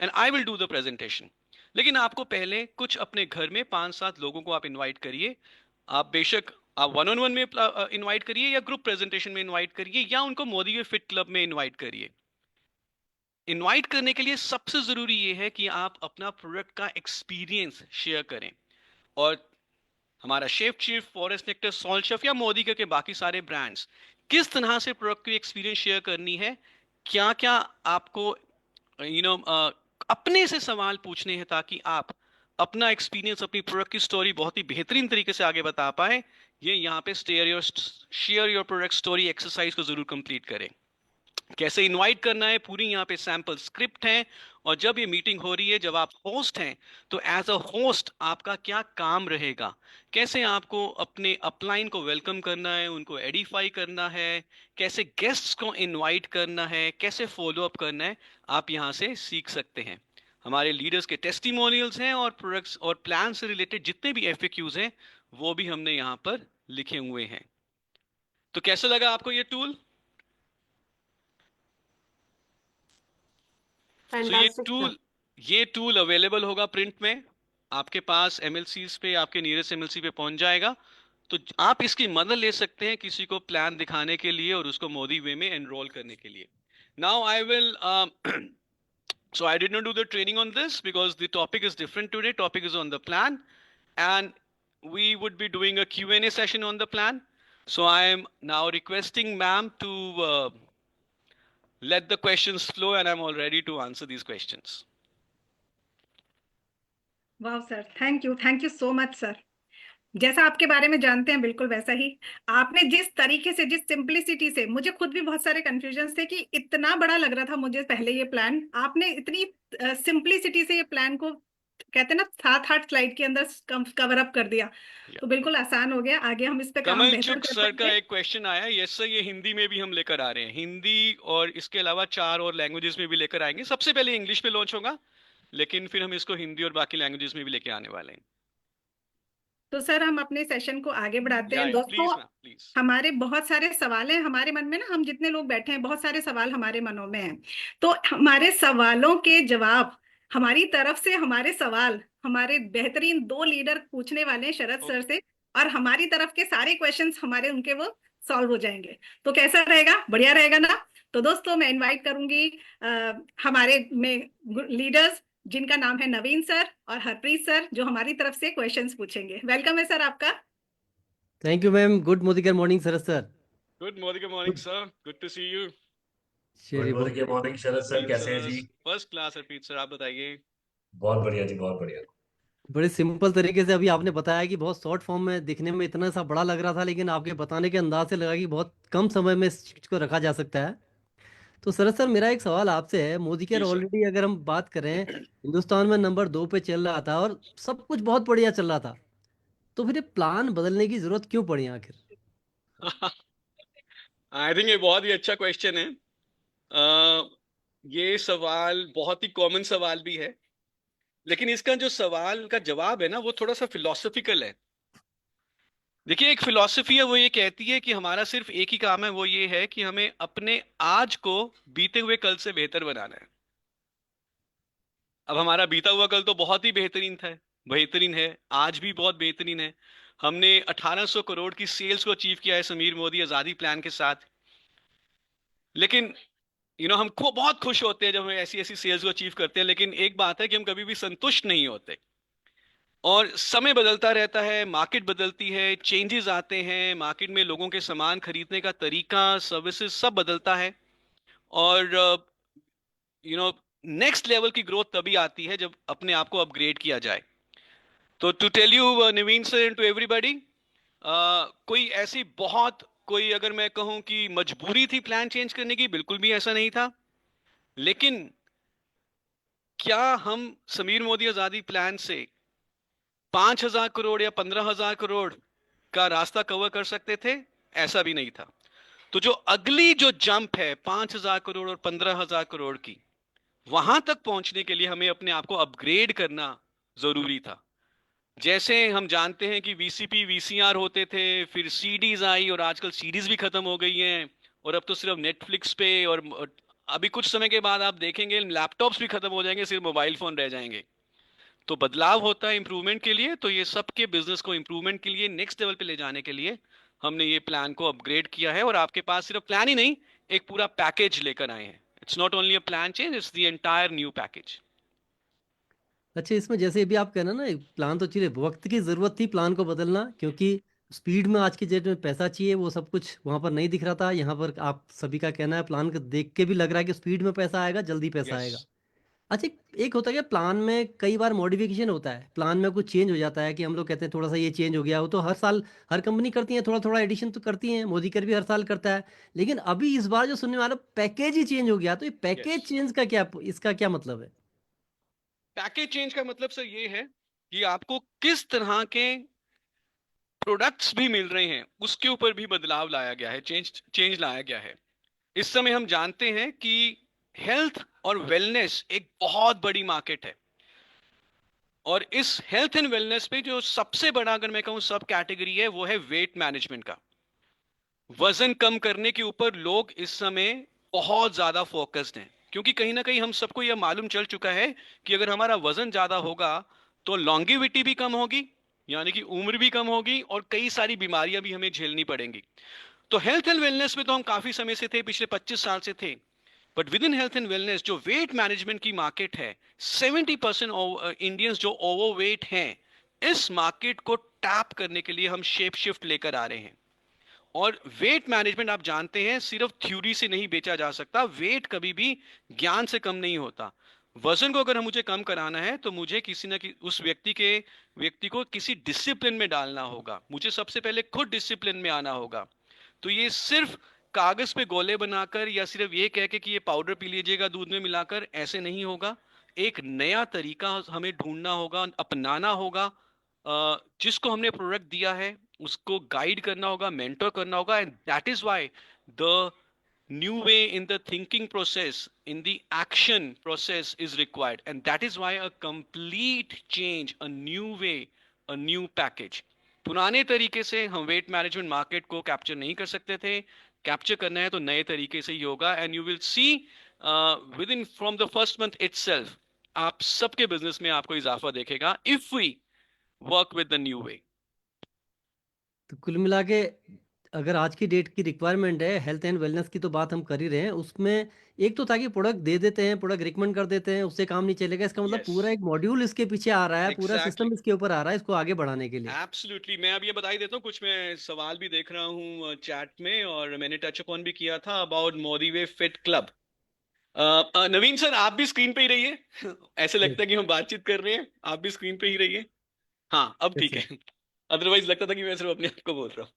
and I will do the presentation. लेकिन आपको पहले कुछ अपने घर में 5-7 लोगों को आप इनवाइट करिए। आप बेशक आप वन ऑन वन में इनवाइट करिए, या ग्रुप प्रेजेंटेशन में इनवाइट करिए, या उनको मोदी फिट क्लब में इनवाइट करिए। इनवाइट करने के लिए सबसे जरूरी यह है कि आप अपना प्रोडक्ट का एक्सपीरियंस शेयर करें। और हमारा chef chief, forest nectar, salt chef या मोदी के बाकी सारे ब्रांड्स, किस तरह से प्रोडक्ट की एक्सपीरियंस शेयर करनी है, क्या क्या आपको अपने से सवाल पूछने हैं, ताकि आप अपना एक्सपीरियंस, अपनी प्रोडक्ट की स्टोरी बहुत ही बेहतरीन तरीके से आगे बता पाए। ये यहाँ पे share your product story exercise को जरूर कंप्लीट करें। कैसे इनवाइट करना है, पूरी यहाँ पे सैंपल स्क्रिप्ट है। और जब ये मीटिंग हो रही है, जब आप होस्ट हैं, तो एज अ होस्ट आपका क्या काम रहेगा, कैसे आपको अपने अपलाइन को वेलकम करना है, उनको एडिफाई करना है, कैसे गेस्ट्स को इनवाइट करना है, कैसे फॉलो अप करना है, आप यहाँ से सीख सकते हैं। हमारे लीडर्स के टेस्टिमोनियल्स हैं और प्रोडक्ट्स और प्लान से रिलेटेड जितने भी एफएक्यूज हैं वो भी हमने यहाँ पर लिखे हुए हैं। तो कैसा लगा आपको ये टूल? तो फैंटास्टिक सर। ये टूल अवेलेबल होगा प्रिंट में, आपके पास एमएलसीज पे, आपके नियरेस्ट एमएलसी पे पहुंच जाएगा। तो आप इसकी मदद ले सकते हैं किसी को प्लान दिखाने के लिए और उसको मोदी वे में एनरोल करने के लिए। Now I will so I did not do the training on this because the topic is different today. Topic is on the plan, and we would be doing a Q&A session on the plan. So I am now requesting ma'am to let the questions flow, and I'm all ready to answer these questions. वाह sir, thank you so much sir. जैसा आपके बारे में जानते हैं बिल्कुल वैसा ही आपने जिस तरीके से, जिस सिंपलिसिटी से, मुझे खुद भी बहुत सारे कंफ्यूजन थे कि इतना बड़ा लग रहा था मुझे पहले ये प्लान, आपने इतनी सिंपलिसिटी से ये प्लान को, कहते हैं ना, 7-8 स्लाइड के अंदर कवर अप कर दिया। तो बिल्कुल आसान हो गया, आगे हम इस पे काम कमल बेहतर चुग कर सर का सकते हैं। एक क्वेश्चन आया, यस सर, ये हिंदी में भी हम लेकर आ रहे हैं, हिंदी और इसके अलावा 4 और लैंग्वेजेस में भी लेकर आएंगे। सबसे पहले इंग्लिश पे लॉन्च होगा, लेकिन फिर हम इसको हिंदी और बाकी लैंग्वेजेस में भी लेके आने वाले हैं। तो सर हम अपने सेशन को आगे बढ़ाते हैं दोस्तों। Please ma'am, please. हमारे बहुत सारे सवाल हैं हमारे मन में ना, हम जितने लोग बैठे हैं बहुत सारे सवाल हमारे मनों में हैं। तो हमारे सवालों के जवाब हमारी तरफ से हमारे सवाल हमारे बेहतरीन दो लीडर पूछने वाले हैं शरद सर ओके। से, और हमारी तरफ के सारे क्वेश्चंस हमारे उनके वो सॉल्व हो जाएंगे। तो कैसा रहेगा, बढ़िया रहेगा ना? तो दोस्तों मैं इनवाइट करूंगी हमारे में लीडर्स जिनका नाम है नवीन सर और हरप्रीत सर, जो हमारी तरफ से क्वेश्चंस पूछेंगे। वेलकम है सर आपका। Thank you ma'am. Good morning morning Sharad sir. Good morning good. Sir, good to see you. चलिए बहुत गुड बढ़िया। मॉर्निंग शरद सर, हरप्रीत कैसे हैं sir, ji? First class. Harpreet sir, आप बताइए। बहुत बढ़िया जी, बहुत बढ़िया। बड़े सिंपल तरीके से अभी आपने बताया कि बहुत शॉर्ट फॉर्म में दिखने में इतना सा बड़ा लग रहा था, लेकिन आपके बताने के अंदाज से लगा कि बहुत कम समय में इस चीज को रखा जा सकता है। तो शरद सर, मेरा एक सवाल आपसे है। मोदी केयर जी सर। ऑलरेडी अगर हम बात करें, हिंदुस्तान में नंबर 2 पे चल रहा था और सब कुछ बहुत बढ़िया चल रहा था, तो फिर ये प्लान बदलने की जरूरत क्यों पड़ी आखिर? आई थिंक ये बहुत ही अच्छा क्वेश्चन है। ये सवाल बहुत ही कॉमन सवाल भी है, लेकिन इसका जो सवाल का जवाब है ना, वो थोड़ा सा फिलोसफिकल है। देखिए, एक फिलॉसफी है, वो ये कहती है कि हमारा सिर्फ एक ही काम है, वो ये है कि हमें अपने आज को बीते हुए कल से बेहतर बनाना है। अब हमारा बीता हुआ कल तो बहुत ही बेहतरीन है, आज भी बहुत बेहतरीन है। हमने 1800 करोड़ की सेल्स को अचीव किया है समीर मोदी आजादी प्लान के साथ। लेकिन हम बहुत खुश होते हैं जब हम ऐसी ऐसी सेल्स को अचीव करते हैं, लेकिन एक बात है कि हम कभी भी संतुष्ट नहीं होते। और समय बदलता रहता है, मार्केट बदलती है, चेंजेस आते हैं मार्केट में, लोगों के सामान खरीदने का तरीका, सर्विसेज सब बदलता है। और नेक्स्ट लेवल की ग्रोथ तभी आती है जब अपने आप को अपग्रेड किया जाए। तो to tell you Naveen sir and to everybody, कोई ऐसी बहुत कोई अगर मैं कहूं कि मजबूरी थी प्लान चेंज करने की, बिल्कुल भी ऐसा नहीं था। लेकिन क्या हम समीर मोदी आजादी प्लान से 5,000 करोड़ या 15,000 करोड़ का रास्ता कवर कर सकते थे? ऐसा भी नहीं था। तो जो अगली जो जंप है 5,000 करोड़ और 15,000 करोड़ की, वहां तक पहुंचने के लिए हमें अपने आप को अपग्रेड करना जरूरी था। जैसे हम जानते हैं कि वीसीपी वीसीआर होते थे, फिर सीडीज आई, और आजकल सीडीज भी खत्म हो गई हैं, और अब तो सिर्फ नेटफ्लिक्स पे, और अभी कुछ समय के बाद आप देखेंगे लैपटॉप्स भी खत्म हो जाएंगे, सिर्फ मोबाइल फोन रह जाएंगे। तो बदलाव होता है इंप्रूवमेंट के लिए, तो ये सबके बिजनेस को इंप्रूवमेंट के लिए नेक्स्ट लेवल पे ले जाने के लिए हमने ये प्लान को अपग्रेड किया है। और आपके पास सिर्फ प्लान ही नहीं, एक पूरा पैकेज लेकर आए हैं। It's not only a plan change, it's the entire new package. अच्छा, इसमें जैसे अभी आप कहना ना, प्लान तो चलिए, वक्त की जरूरत थी प्लान को बदलना, क्योंकि स्पीड में आज की डेट में पैसा चाहिए, वो सब कुछ वहां पर नहीं दिख रहा था। यहाँ पर आप सभी का कहना है, प्लान को देख के भी लग रहा है कि स्पीड में पैसा आएगा, जल्दी पैसा यस। आएगा। अच्छा, एक होता है कि प्लान में कई बार मॉडिफिकेशन होता है, प्लान में कुछ चेंज हो जाता है, कि हम लोग कहते हैं थोड़ा सा ये चेंज हो गया। वो तो हर साल हर कंपनी करती है, थोड़ा थोड़ा एडिशन तो करती है, मोदी कर भी हर साल करता है। लेकिन अभी इस बार जो सुनने वाला पैकेज ही चेंज हो गया, तो ये यस, पैकेज चेंज का क्या, इसका क्या मतलब है? पैकेज चेंज का मतलब सर ये है कि आपको किस तरह के प्रोडक्ट्स भी मिल रहे हैं, उसके ऊपर भी बदलाव लाया गया है, चेंज चेंज लाया गया है। इस समय हम जानते हैं कि हेल्थ और वेलनेस एक बहुत बड़ी मार्केट है, और इस हेल्थ एंड वेलनेस पे जो सबसे बड़ा अगर मैं कहूं सब कैटेगरी है, वो है वेट मैनेजमेंट का। वजन कम करने के ऊपर लोग इस समय बहुत ज्यादा फोकस्ड हैं, क्योंकि कहीं ना कहीं हम सबको यह मालूम चल चुका है कि अगर हमारा वजन ज्यादा होगा तो लॉन्गिविटी भी कम होगी, यानी कि उम्र भी कम होगी, और कई सारी बीमारियां भी हमें झेलनी पड़ेंगी। तो हेल्थ एंड वेलनेस में तो हम काफी समय से थे, पिछले 25 साल से थे। But with in health and wellness जो वेट मैनेजमेंट की मार्केट है, 70% इंडियंस जो ओवरवेट हैं, इस मार्केट को टैप करने के लिए हम शेप शिफ्ट लेकर आ रहे हैं। और वेट मैनेजमेंट आप जानते हैं सिर्फ थ्योरी से नहीं बेचा जा सकता, वेट कभी भी ज्ञान से कम नहीं होता। वजन को अगर मुझे कम कराना है तो मुझे किसी ना उस व्यक्ति को किसी डिसिप्लिन में डालना होगा, मुझे सबसे पहले खुद डिसिप्लिन में आना होगा। तो ये सिर्फ कागज पे गोले बनाकर या सिर्फ ये कह के कि ये पाउडर पी लीजिएगा दूध में मिलाकर, ऐसे नहीं होगा। एक नया तरीका हमें ढूंढना होगा, अपनाना होगा। जिसको हमने प्रोडक्ट दिया है उसको गाइड करना होगा, मेंटर करना होगा, and that is why the new way in the thinking process, in the action process is required, and that is why a complete change, a new way, a new package. पुराने तरीके से हम weight management market को capture नहीं कर सकते थे, capture करना है तो नए तरीके से ही होगा। And you will see within from the first month itself आप सबके बिजनेस में आपको इजाफा देखेगा if we work with the new way. तो कुल मिला के अगर आज की डेट की रिक्वायरमेंट है हेल्थ एंड वेलनेस की, तो बात हम कर ही रहे हैं उसमें। एक तो ताकि प्रोडक्ट दे देते हैं, प्रोडक्ट रिकमेंड कर देते हैं, उससे काम नहीं चलेगा। इसका मतलब यस, पूरा एक मॉड्यूल इसके पीछे आ रहा है, पूरा एग्जैक्टली, सिस्टम इसके ऊपर आ रहा है इसको आगे बढ़ाने के लिए। एब्सोल्युटली। मैं अब ये बता ही देता हूँ, कुछ मैं सवाल भी देख रहा हूँ चैट में, और मैंने टच अपॉन भी किया था about Modi way fit club. Naveen sir, आप भी स्क्रीन पे ही रहिए। ऐसे यस। लगता है कि हम बातचीत कर रहे हैं, आप भी स्क्रीन पे ही रहिए। हाँ, अब यस ठीक सर। है। अदरवाइज लगता था कि मैं सिर्फ अपने आप को बोल रहा हूँ।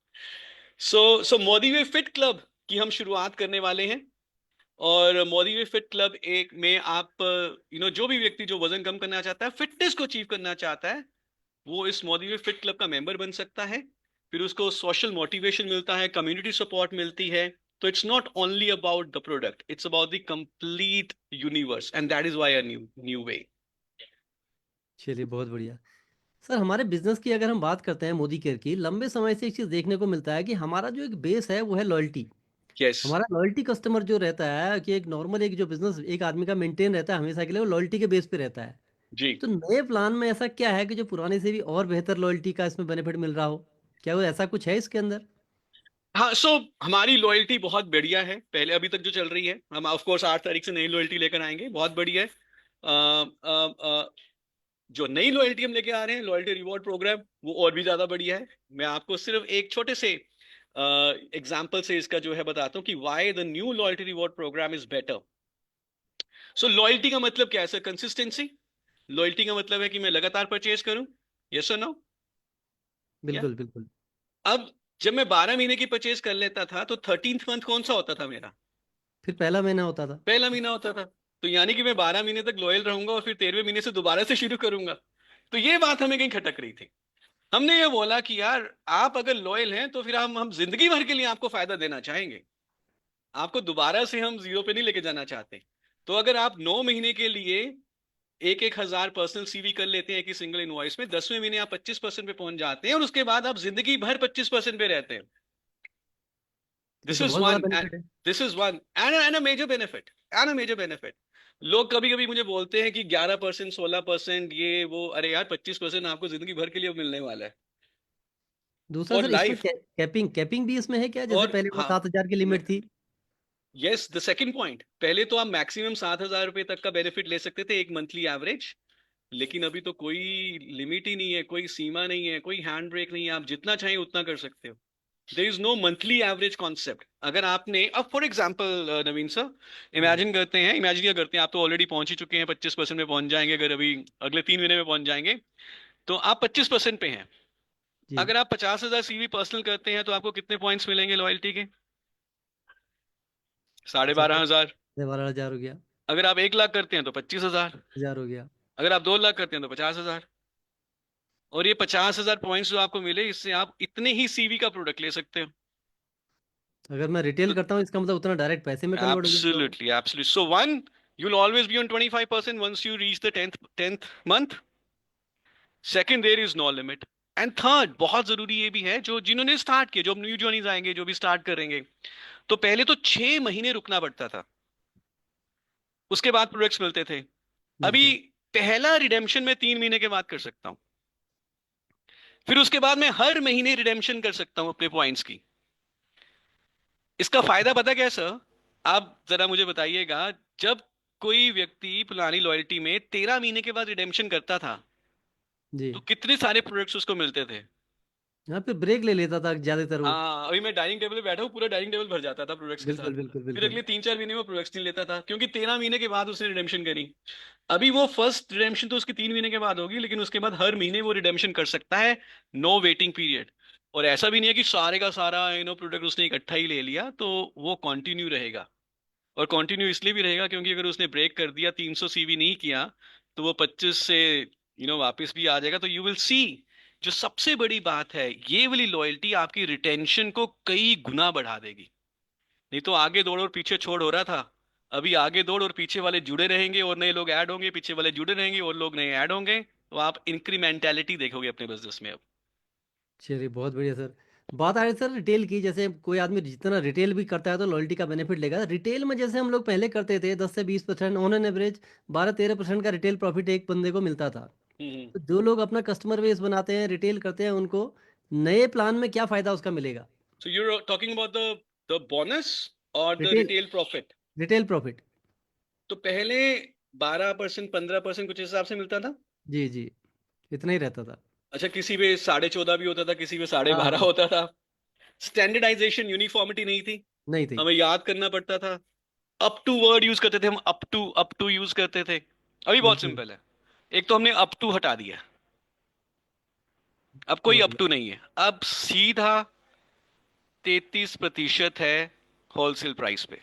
सो मोदी वे फिट क्लब की हम शुरुआत करने वाले हैं। और मोदी वे फिट क्लब एक में आप जो भी व्यक्ति जो वजन कम करना चाहता है, फिटनेस को अचीव करना चाहता है, वो इस मोदी वे फिट क्लब का मेंबर बन सकता है। फिर उसको सोशल मोटिवेशन मिलता है, कम्युनिटी सपोर्ट मिलती है। तो it's not only about the product, it's about the complete universe, and that is why a new new way. चलिए बहुत बढ़िया। सर हमारे बिजनेस की अगर हम बात करते हैं मोदी केयर की, लंबे समय से एक चीज़ देखने को मिलता है कि हमारा जो एक बेस है वो है लॉयल्टी। यस हमारा लॉयल्टी कस्टमर जो रहता है कि एक नॉर्मल एक जो बिजनेस एक आदमी का मेंटेन रहता है हमेशा के लिए, वो लॉयल्टी के बेस पे रहता है। जी। तो नए प्लान में ऐसा क्या है कि जो पुराने से भी और बेहतर लॉयल्टी का इसमें बेनिफिट मिल रहा हो? क्या वो ऐसा कुछ है इसके अंदर? हाँ, सो हमारी लॉयल्टी बहुत बढ़िया है, पहले अभी तक जो चल रही है। हम ऑफ कोर्स 8 तारीख से नई लॉयल्टी लेकर आएंगे, बहुत बढ़िया है। जो नई लॉयल्टी हम लेके आ रहे हैं, लॉयल्टी रिवॉर्ड प्रोग्राम, वो और भी ज्यादा बढ़िया है। मैं आपको सिर्फ एक छोटे से एग्जाम्पल से इसका जो है बताता हूँ कि why the new loyalty reward program is better. So loyalty का मतलब क्या है सर? कंसिस्टेंसी। लॉयल्टी का मतलब है कि मैं लगातार परचेज करूं। यस और नो? या बिल्कुल बिल्कुल। अब जब मैं 12 महीने की परचेज कर लेता था, तो 13th मंथ कौन सा होता था मेरा? फिर पहला महीना होता था। पहला महीना होता था। तो यानी कि मैं 12 महीने तक लॉयल रहूंगा और फिर 13वें महीने से दोबारा से शुरू करूंगा। तो ये बात हमें कहीं खटक रही थी। हमने ये बोला कि यार, आप अगर लॉयल हैं तो फिर हम जिंदगी भर के लिए आपको फायदा देना चाहेंगे। आपको दोबारा से हम जीरो पे नहीं लेके जाना चाहते। तो अगर आप 9 महीने के लिए 1,000 पर्सनल सीवी कर लेते हैं एक ही सिंगल इनवॉइस में, 10वें महीने आप 25% पे पहुंच जाते हैं, और उसके बाद आप जिंदगी भर 25% पे रहते हैं। ये दिस तो इज बहुत बड़ा वन बेनिफिट है। This is one and a major benefit, and a major benefit. लोग कभी कभी मुझे बोलते हैं कि 11%, 16%, ये वो। अरे यार, 25% आपको जिंदगी भर के लिए मिलने वाला है। दूसरा फॉर सर इसमें लाइफ। कैपिंग कैपिंग भी इसमें है क्या? जैसे और पहले वो हाँ, 7,000 की लिमिट थी। यस, द सेकंड पॉइंट, पहले तो आप मैक्सिमम 7,000 रुपए तक का बेनिफिट ले सकते थे एक मंथली एवरेज। लेकिन अभी तो कोई लिमिट ही नहीं है, कोई सीमा नहीं है, कोई हैंड ब्रेक नहीं है, आप जितना चाहें उतना कर सकते हो। There is no monthly average concept. अगर आपने अब for example Naveen sir, ji imagine क्या करते हैं, आप तो ऑलरेडी पहुंच ही चुके हैं, 25% में पहुंच जाएंगे अगर अभी अगले 3 महीने में पहुंच जाएंगे। तो आप 25% पे हैं। जी। अगर आप 50,000 सीवी पर्सनल करते हैं तो आपको कितने पॉइंट्स मिलेंगे लॉयल्टी के? साढ़े साढ़े बारह हजार 12,000 हो गया। अगर आप 1 लाख करते हैं तो 25,000। 1,000 हो गया। अगर आप 2 लाख करते हैं तो 50,000। और ये 50,000 पॉइंट्स जो आपको मिले, इससे आप इतने ही सीवी का प्रोडक्ट ले सकते हो। अगर मैं रिटेल करता हूँ इसका मतलब उतना डायरेक्ट पैसे में कन्वर्ट हो जाएगा वो। Absolutely, absolutely. So one, you'll always be on 25% once you reach the 10th month. Second, there is no limit. And third, बहुत जरूरी ये भी है, जो जिन्होंने स्टार्ट किया, जो न्यू जॉइनीज आएंगे, जो भी स्टार्ट करेंगे, तो पहले तो 6 महीने रुकना पड़ता था, उसके बाद प्रोडक्ट्स मिलते थे। अभी बिल्कुल। पहला रिडेम्पशन मैं 3 महीने के बाद कर सकता हूँ। फिर उसके बाद मैं हर महीने रिडेम्पशन कर सकता हूँ अपने पॉइंट्स की। इसका फायदा पता क्या है सर? आप जरा मुझे बताइएगा। जब कोई व्यक्ति पुरानी लॉयल्टी में 13 महीने के बाद रिडेम्पशन करता था, जी। तो कितने सारे प्रोडक्ट्स उसको मिलते थे? यहाँ पे ब्रेक ले लेता था ज्यादातर वो। हाँ, अभी मैं डाइनिंग टेबल पे बैठा हूँ, पूरा डाइनिंग टेबल भर जाता था प्रोडक्ट्स के साथ। बिल्कुल बिल्कुल फिर बिल्कुल। अगले 3-4 महीने में प्रोडक्ट्स नहीं लेता था, क्योंकि 13 महीने के बाद उसने रिडेम्पशन करी। अभी वो फर्स्ट रिडेम्पशन तो उसकी 3 महीने के बाद होगी, लेकिन उसके बाद हर महीने वो रिडेम्पशन कर सकता है। No waiting period. और ऐसा भी नहीं है कि सारे का सारा प्रोडक्ट उसने इकट्ठा ही ले लिया, तो वो कंटिन्यू रहेगा। और कंटिन्यू इसलिए भी रहेगा क्योंकि अगर उसने ब्रेक कर दिया, 300 सीवी नहीं किया, तो वो 25 से वापस भी आ जाएगा। तो यू विल सी, जो सबसे बड़ी बात है, ये वाली लॉयल्टी आपकी रिटेंशन को कई गुना बढ़ा देगी। नहीं तो आगे दौड़ और पीछे छोड़ हो रहा था। अभी आगे दौड़ और पीछे वाले जुड़े रहेंगे और नए लोग ऐड होंगे, पीछे वाले जुड़े रहेंगे और लोग नए ऐड होंगे। तो आप इंक्रीमेंटैलिटी देखोगे अपने बिजनेस में अब। चलिए बहुत बढ़िया सर। बात आ रही है सर रिटेल की। जैसे कोई आदमी जितना रिटेल भी करता है तो लॉयल्टी का बेनिफिट लेगा। रिटेल में जैसे हम लोग पहले करते थे 10 से 20% ऑन एन एवरेज 12-13% का रिटेल प्रॉफिट एक बंदे को मिलता था। तो जो लोग अपना कस्टमर बेस बनाते हैं रिटेल करते हैं उनको नए प्लान में क्या फायदा उसका मिलेगा? So you're talking about the bonus or the retail retail profit? Retail profit. तो पहले 12% 15% कुछ हिसाब से मिलता था। जी जी, इतना ही रहता था। अच्छा, किसी पे 14.5 भी होता था, किसी पे 12.5 हाँ, होता था। स्टैंडर्डाइजेशन, यूनिफॉर्मिटी नहीं थी, नहीं थी। हमें याद करना पड़ता था। अप टू वर्ड यूज करते थे हम, अप टू यूज करते थे। अभी बहुत बिल्कुल। सिंपल है। एक तो हमने अप टू हटा दिया, अब कोई अप बहुत टू नहीं है, अब सीधा 33% है होलसेल प्राइस पे।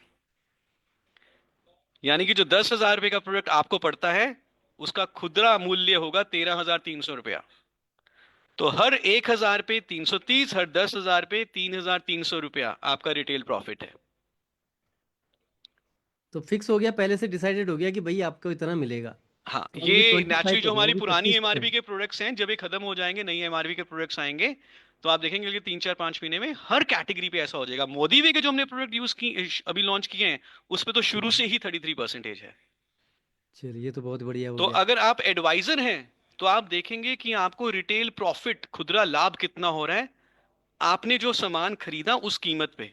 यानी कि जो 10,000 रुपए का प्रोडक्ट आपको पड़ता है उसका खुदरा मूल्य होगा 13,300 रुपया। तो हर 1,000 पे 330, हर 10,000 पे 3,300 रुपया आपका रिटेल प्रॉफिट है। तो फिक्स हो गया, पहले से डिसाइडेड हो गया कि भाई आपको इतना मिलेगा। हाँ, तो अब ये ये 25 नेचुरली जो हो गया, हमारी वो भी पुरानी एमआरपी 25%। के प्रोडक्ट्स हैं, जब ये खत्म हो जाएंगे, नई एमआरपी के प्रोडक्ट्स आएंगे, तो आप देखेंगे कि 3 4 5 महीने में हर कैटेगरी पे ऐसा हो जाएगा। मोदी वे के जो हमने प्रोडक्ट यूज की अभी लॉन्च किए हैं, उस पे तो शुरू से ही 33% है। चलिए ये तो बहुत बढ़िया हो तो गया। अगर आप एडवाइजर हैं तो आप देखेंगे कि आपको रिटेल प्रॉफिट, खुदरा लाभ कितना हो रहा है आपने जो सामान खरीदा उस कीमत पे।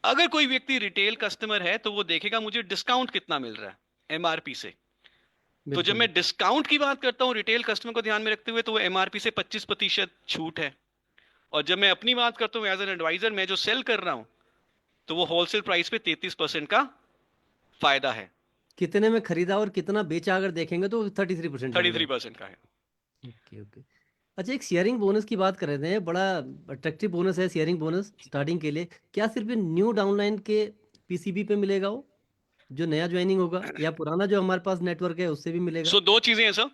अगर कोई व्यक्ति रिटेल कस्टमर है तो वो देखेगा मुझे डिस्काउंट कितना मिल रहा है एमआरपी से। तो जब बिल्कुल। मैं डिस्काउंट की बात करता हूं रिटेल कस्टमर को ध्यान में रखते हुए, तो वो एमआरपी से 25% छूट है। और जब मैं अपनी बात करता हूं एज एन एडवाइजर, मैं जो सेल कर रहा हूं, तो वो होलसेल प्राइस पे 33% का फायदा है। कितने में खरीदा और कितना बेचा अगर देखेंगे तो 33% थर्टी थ्री लगेगा। परसेंट का है। Okay okay. अच्छा, एक शेयरिंग बोनस की बात कर रहे थे, बड़ा अट्रैक्टिव बोनस है शेयरिंग बोनस स्टार्टिंग के लिए। क्या सिर्फ न्यू डाउनलाइन के पीसीबी पे मिलेगा वो, जो नया ज्वाइनिंग होगा, या पुराना जो हमारे पास नेटवर्क है उससे भी मिलेगा? सो दो चीजें हैं सर।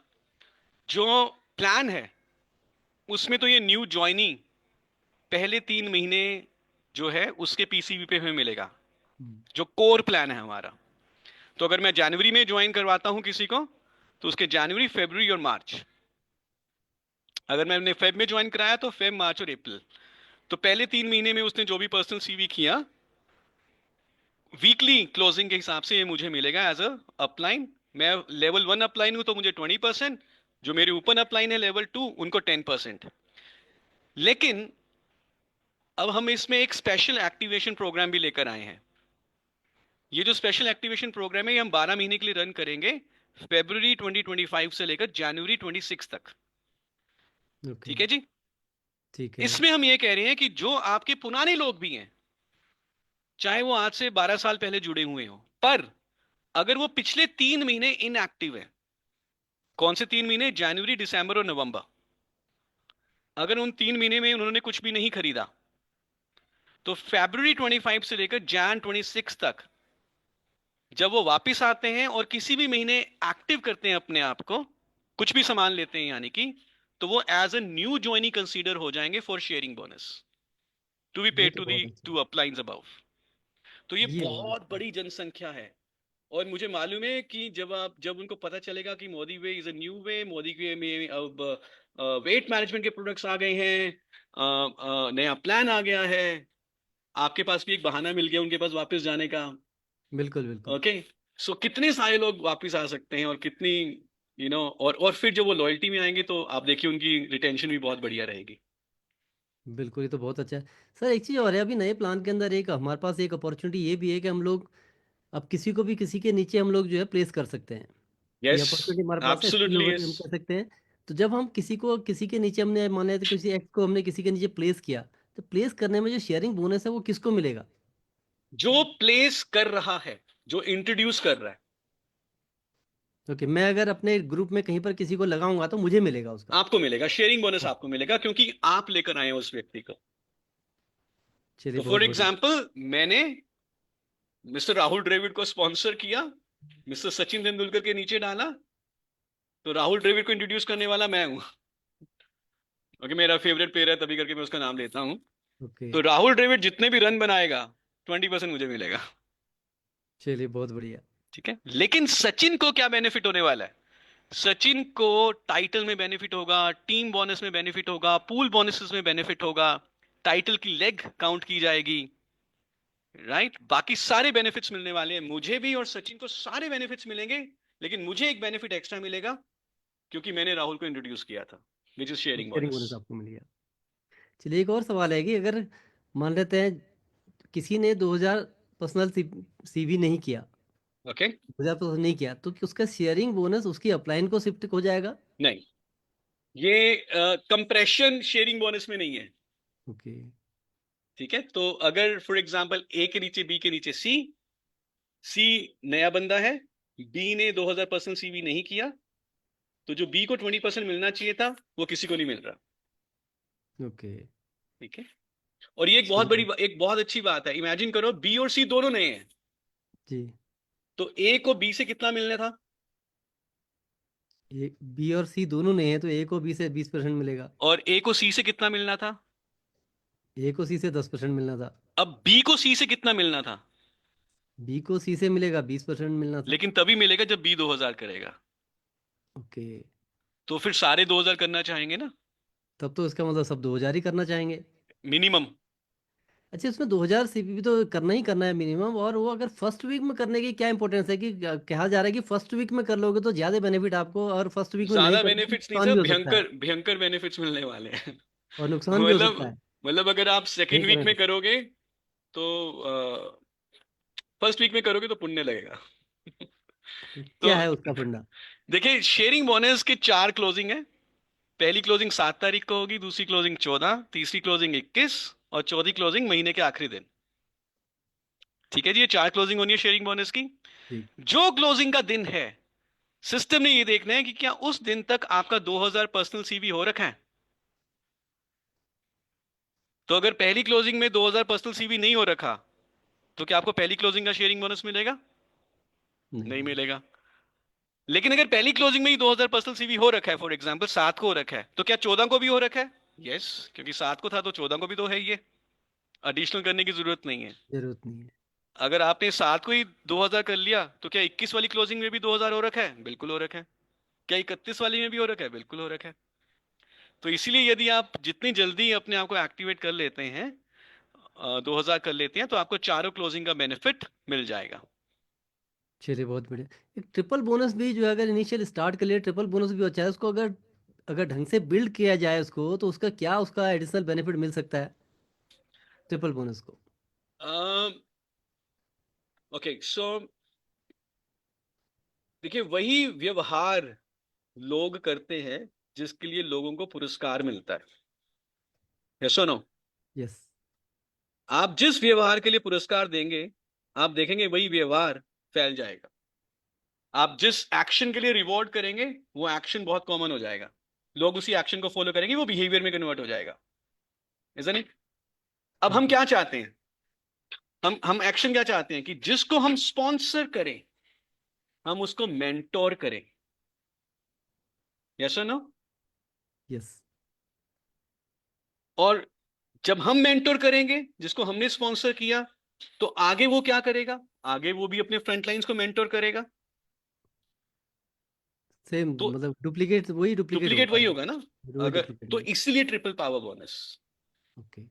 जो प्लान है उसमें तो ये न्यू ज्वाइनिंग पहले 3 महीने जो है उसके पीसीबी पे हमें मिलेगा, हम्म। जो कोर प्लान है हमारा। तो अगर मैं जनवरी में ज्वाइन करवाता हूं किसी को, तो उसके जनवरी, फरवरी और मार्च। अगर मैंने फेब में ज्वाइन कराया तो फेब, मार्च और अप्रैल। तो पहले 3 महीने में उसने जो भी पर्सनल सीवी किया, वीकली क्लोजिंग के हिसाब से ये मुझे मिलेगा एज अ अपलाइन। मैं लेवल 1 अपलाइन हूं तो मुझे 20%, जो मेरे ऊपर अपलाइन है लेवल 2 उनको 10%। लेकिन अब हम इसमें एक स्पेशल एक्टिवेशन प्रोग्राम भी लेकर आए हैं। ये जो स्पेशल एक्टिवेशन प्रोग्राम है ये हम 12 महीने के लिए रन करेंगे, फेब्रुवरी 2025 से लेकर जनवरी 26 तक। ओके। ठीक है जी। ठीक है। इसमें हम ये कह रहे हैं कि जो आपके पुराने लोग भी हैं, चाहे वो आज से 12 साल पहले जुड़े हुए हो, पर अगर वो पिछले 3 महीने इनएक्टिव है, कौन से 3 महीने, जनवरी, दिसंबर और नवंबर, अगर उन 3 महीने में उन्होंने कुछ भी नहीं खरीदा, तो फेब्रुवरी 25 से लेकर जैन 26 तक जब वो वापस आते हैं और किसी भी महीने एक्टिव करते हैं अपने आप को, कुछ भी सामान लेते हैं यानी कि, तो वो as a new joinee consider हो जाएंगे for sharing bonus to be ये पेड तो टू दी बहुत अच्छा। टू अपलाइंस अबाउट। तो ये ये बहुत बहुत अच्छा है। बड़ी जनसंख्या है। और मुझे मालूम है कि जब उनको पता चलेगा कि Modi way is a new way, Modi way में अब वेट मैनेजमेंट के प्रोडक्ट्स आ गए हैं, नया प्लान आ गया है, आपके पास भी एक बहाना मिल गया उनके पास वापस जाने का। बिल्कुल बिल्कुल। ओके। सो कितने सारे लोग वापस आ सकते हैं और कितनी और फिर जब वो लॉयल्टी में आएंगे तो आप देखिए उनकी रिटेंशन भी बहुत बढ़िया रहेगी। बिल्कुल, ये तो बहुत अच्छा है। सर एक चीज़ और है, अभी नए प्लान के अंदर एक हमारे पास एक अपॉर्चुनिटी ये भी है कि हम लोग अब किसी को भी किसी के नीचे हम लोग जो है प्लेस कर सकते हैं। ये यस, अपॉर्चुनिटी हमारे पास है, स्पिल एब्सोल्युटली ओवर यस। हम कह सकते हैं। तो जब हम किसी को किसी के नीचे हमने माने तो किसी एक्स को हमने किसी के नीचे प्लेस किया, तो प्लेस करने में जो शेयरिंग बोनस है वो किसको मिलेगा? जो प्लेस कर रहा है, जो इंट्रोड्यूस कर रहा है, ओके, मैं अगर अपने ग्रुप में कहीं पर किसी को लगाऊंगा तो मुझे मिलेगा उसका? आपको मिलेगा शेयरिंग बोनस, हाँ, आपको मिलेगा क्योंकि आप लेकर आए हैं उस व्यक्ति को। चलिए तो फॉर बहुत बढ़िया। एग्जाम्पल, मैंने मिस्टर राहुल द्रविड़ को स्पॉन्सर किया, मिस्टर सचिन तेंदुलकर के नीचे डाला, तो राहुल द्रविड़ को इंट्रोड्यूस करने वाला मैं हूं, क्योंकि मेरा फेवरेट प्लेयर है तभी करके मैं उसका नाम लेता हूं। ओके। तो राहुल द्रविड़ जितने भी रन बनाएगा 20% मुझे मिलेगा। चलिए बहुत बढ़िया। ठीक है। लेकिन सचिन को क्या बेनिफिट होने वाला है? सचिन को टाइटल में बेनिफिट होगा, टीम बोनस में बेनिफिट होगा, पूल बोनसेस में बेनिफिट होगा। टाइटल की लेग काउंट की जाएगी, राइट? बाकी सारे बेनिफिट्स मिलने वाले हैं, मुझे भी और सचिन को सारे बेनिफिट्स मिलेंगे, लेकिन मुझे एक बेनिफिट एक्स्ट्रा मिलेगा क्योंकि मैंने राहुल को इंट्रोड्यूस किया था, which is sharing sharing bonus. Bonus आपको मिल गया। चलिए एक और सवाल है कि अगर मान लेते हैं किसी ने 2000 पर्सनल सीवी नहीं किया, ओके, 2000 पर्सनल नहीं किया, तो कि उसका शेयरिंग बोनस उसकी अपलाइन को शिफ्ट हो जाएगा? नहीं, ये कंप्रेशन शेयरिंग बोनस में नहीं है, ओके। ठीक है? तो अगर फॉर एग्जांपल ए के नीचे बी के नीचे सी, सी नया बंदा है, बी ने 2000 पर्सनल सीवी नहीं किया, तो जो बी को 20% मिलना चाहिए था वो किसी को नहीं मिल रहा, ओके। ठीक है? और ये एक बहुत अच्छी बात है, इमेजिन करो बी और सी दोनों नए हैं, जी। तो ए को बी से कितना मिलना था? ये बी और सी दोनों नहीं है तो ए को बी से 20% मिलेगा, और ए को सी से कितना मिलना था? ए को सी से 10% मिलना था, अब बी को सी से कितना मिलना था? बी को सी से मिलेगा 20% मिलना था। लेकिन तभी मिलेगा जब बी 2000 करेगा, ओके। तो फिर सारे 2000 करना चाहेंगे ना, तब तो इसका मतलब सब 2000 ही करना चाहेंगे। मिनिमम। अच्छा, इसमें 2000 सीपीपी तो करना ही करना है मिनिमम, और वो अगर फर्स्ट वीक में करने की क्या इंपॉर्टेंस है कि कहा जा रहा है कि फर्स्ट वीक में कर लोगे तो ज्यादा बेनिफिट आपको, और फर्स्ट वीक में नहीं ज्यादा करोगे तो बेनिफिट्स नहीं नुकसान सर, भी हो सकता है, भयंकर भयंकर बेनिफिट्स मिलने वाले हैं। और नुकसान भी हो सकता मतलब है। मतलब अगर आप नहीं सेकेंड वीक में करें करोगे तो फर्स्ट वीक में करोगे तो पुण्य लगेगा। तो तो क्या है उसका फंडा? देखिए, शेयरिंग बोनस के 4 क्लोजिंग है। पहली क्लोजिंग 7 तारीख को होगी, दूसरी क्लोजिंग 14, तीसरी क्लोजिंग 21 और चौथी क्लोजिंग महीने के आखिरी दिन, ठीक है जी? ये 4 क्लोजिंग होनी है शेयरिंग बोनस की। ठीक। जो क्लोजिंग का दिन है, सिस्टम ने ये देखना है कि क्या उस दिन तक आपका 2000 पर्सनल सीवी हो रखा है। तो अगर पहली क्लोजिंग में 2000 पर्सनल सीवी नहीं हो रखा, तो क्या आपको पहली क्लोजिंग का शेयरिंग बोनस मिलेगा? नहीं नहीं। मिलेगा। लेकिन अगर पहली क्लोजिंग में ही 2000 पर्सनल सीवी हो रखा है, फॉर एग्जांपल 7 को हो रखा है, तो क्या 14 को भी हो रखा है? यस, क्योंकि 7 को था तो 14 को भी तो है ही, एडिशनल करने की जरूरत नहीं है। जरूरत नहीं है। अगर आपने 7 को ही 2000 कर लिया, तो क्या 21 वाली क्लोजिंग में भी 2000 हो रखा है? बिल्कुल हो रखा है। क्या 31 वाली में भी हो रखा है? बिल्कुल हो रखा है। तो इसीलिए यदि आप जितनी जल्दी अपने आप को एक्टिवेट कर लेते हैं, 2000 कर लेते हैं, तो आपको चारों क्लोजिंग का बेनिफिट मिल जाएगा। चलिए बहुत बढ़िया। एक ट्रिपल बोनस भी जो है, अगर इनिशियल स्टार्ट कर लिए ट्रिपल बोनस भी अच्छा है, उसको अगर अगर ढंग से बिल्ड किया जाए उसको, तो उसका क्या उसका एडिशनल बेनिफिट मिल सकता है ट्रिपल बोनस को? ओके, सो देखिए, वही व्यवहार लोग करते हैं जिसके लिए लोगों को पुरस्कार मिलता है, यस और नो? यस। आप जिस व्यवहार के लिए पुरस्कार देंगे, आप देखेंगे वही व्यवहार फैल जाएगा। आप जिस एक्शन के लिए रिवॉर्ड करेंगे, वो एक्शन बहुत कॉमन हो जाएगा, लोग उसी एक्शन को फॉलो करेंगे, वो बिहेवियर में कन्वर्ट हो जाएगा, इज़न्ट इट? अब हम क्या चाहते हैं? हम एक्शन क्या चाहते हैं कि जिसको हम स्पॉन्सर करें, हम उसको मेंटोर करें, यस और नो? यस। और जब हम मेंटोर करेंगे जिसको हमने स्पॉन्सर किया, तो आगे वो क्या करेगा? आगे वो भी अपने फ्रंट लाइंस को मेंटोर करेगा, सेम तो मतलब डुप्लीकेट, वही डुप्लीकेट डुप्लीकेट होगा। वही होगा ना। वही अगर डुप्लीकेट तो होगा। इसलिए ट्रिपल पावर बोनस। ओके।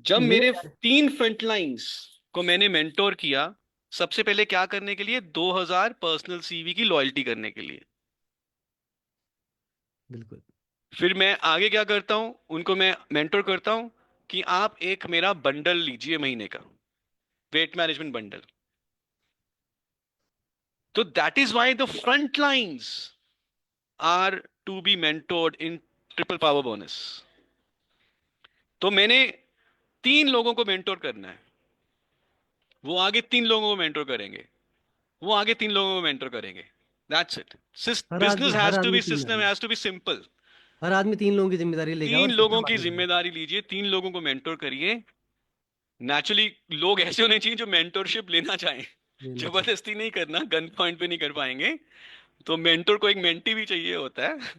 जब मेरे मेरे 3 फ्रंट लाइंस को मैंने मेंटोर किया, सबसे पहले क्या करने के लिए? 2000 पर्सनल सीवी की लॉयल्टी करने के लिए। बिल्कुल। फिर मैं आगे क्या करता हूं? उनको मैं मेंटोर करता हूं कि आप एक मेरा बंडल लीजिए महीने का, वेट मैनेजमेंट बंडल। तो that is why the front lines are to be mentored in triple power bonus. तो मैंने 3 लोगों को मेंटोर करना है, वो आगे 3 लोगों को मेंटोर करेंगे, वो आगे 3 लोगों को मेंटोर करेंगे। That's it. बिजनेस हर हैज टू आदमी बी, तीन सिस्टम आदमी हैज टू बी सिंपल। हर आदमी 3 लोगों की जिम्मेदारी लेगा 3 और लोगों सिस्टम की आगे बढ़ेगा। जिम्मेदारी लीजिए, 3 लोगों को मेंटोर करिए। नेचुरली लोग ऐसे होने चाहिए जो मेंटोरशिप लेना चाहें, लेना चाहिए। जबरदस्ती नहीं करना, गन पॉइंट पे नहीं कर पाएंगे। तो मेंटोर को एक मेंटी भी चाहिए होता है,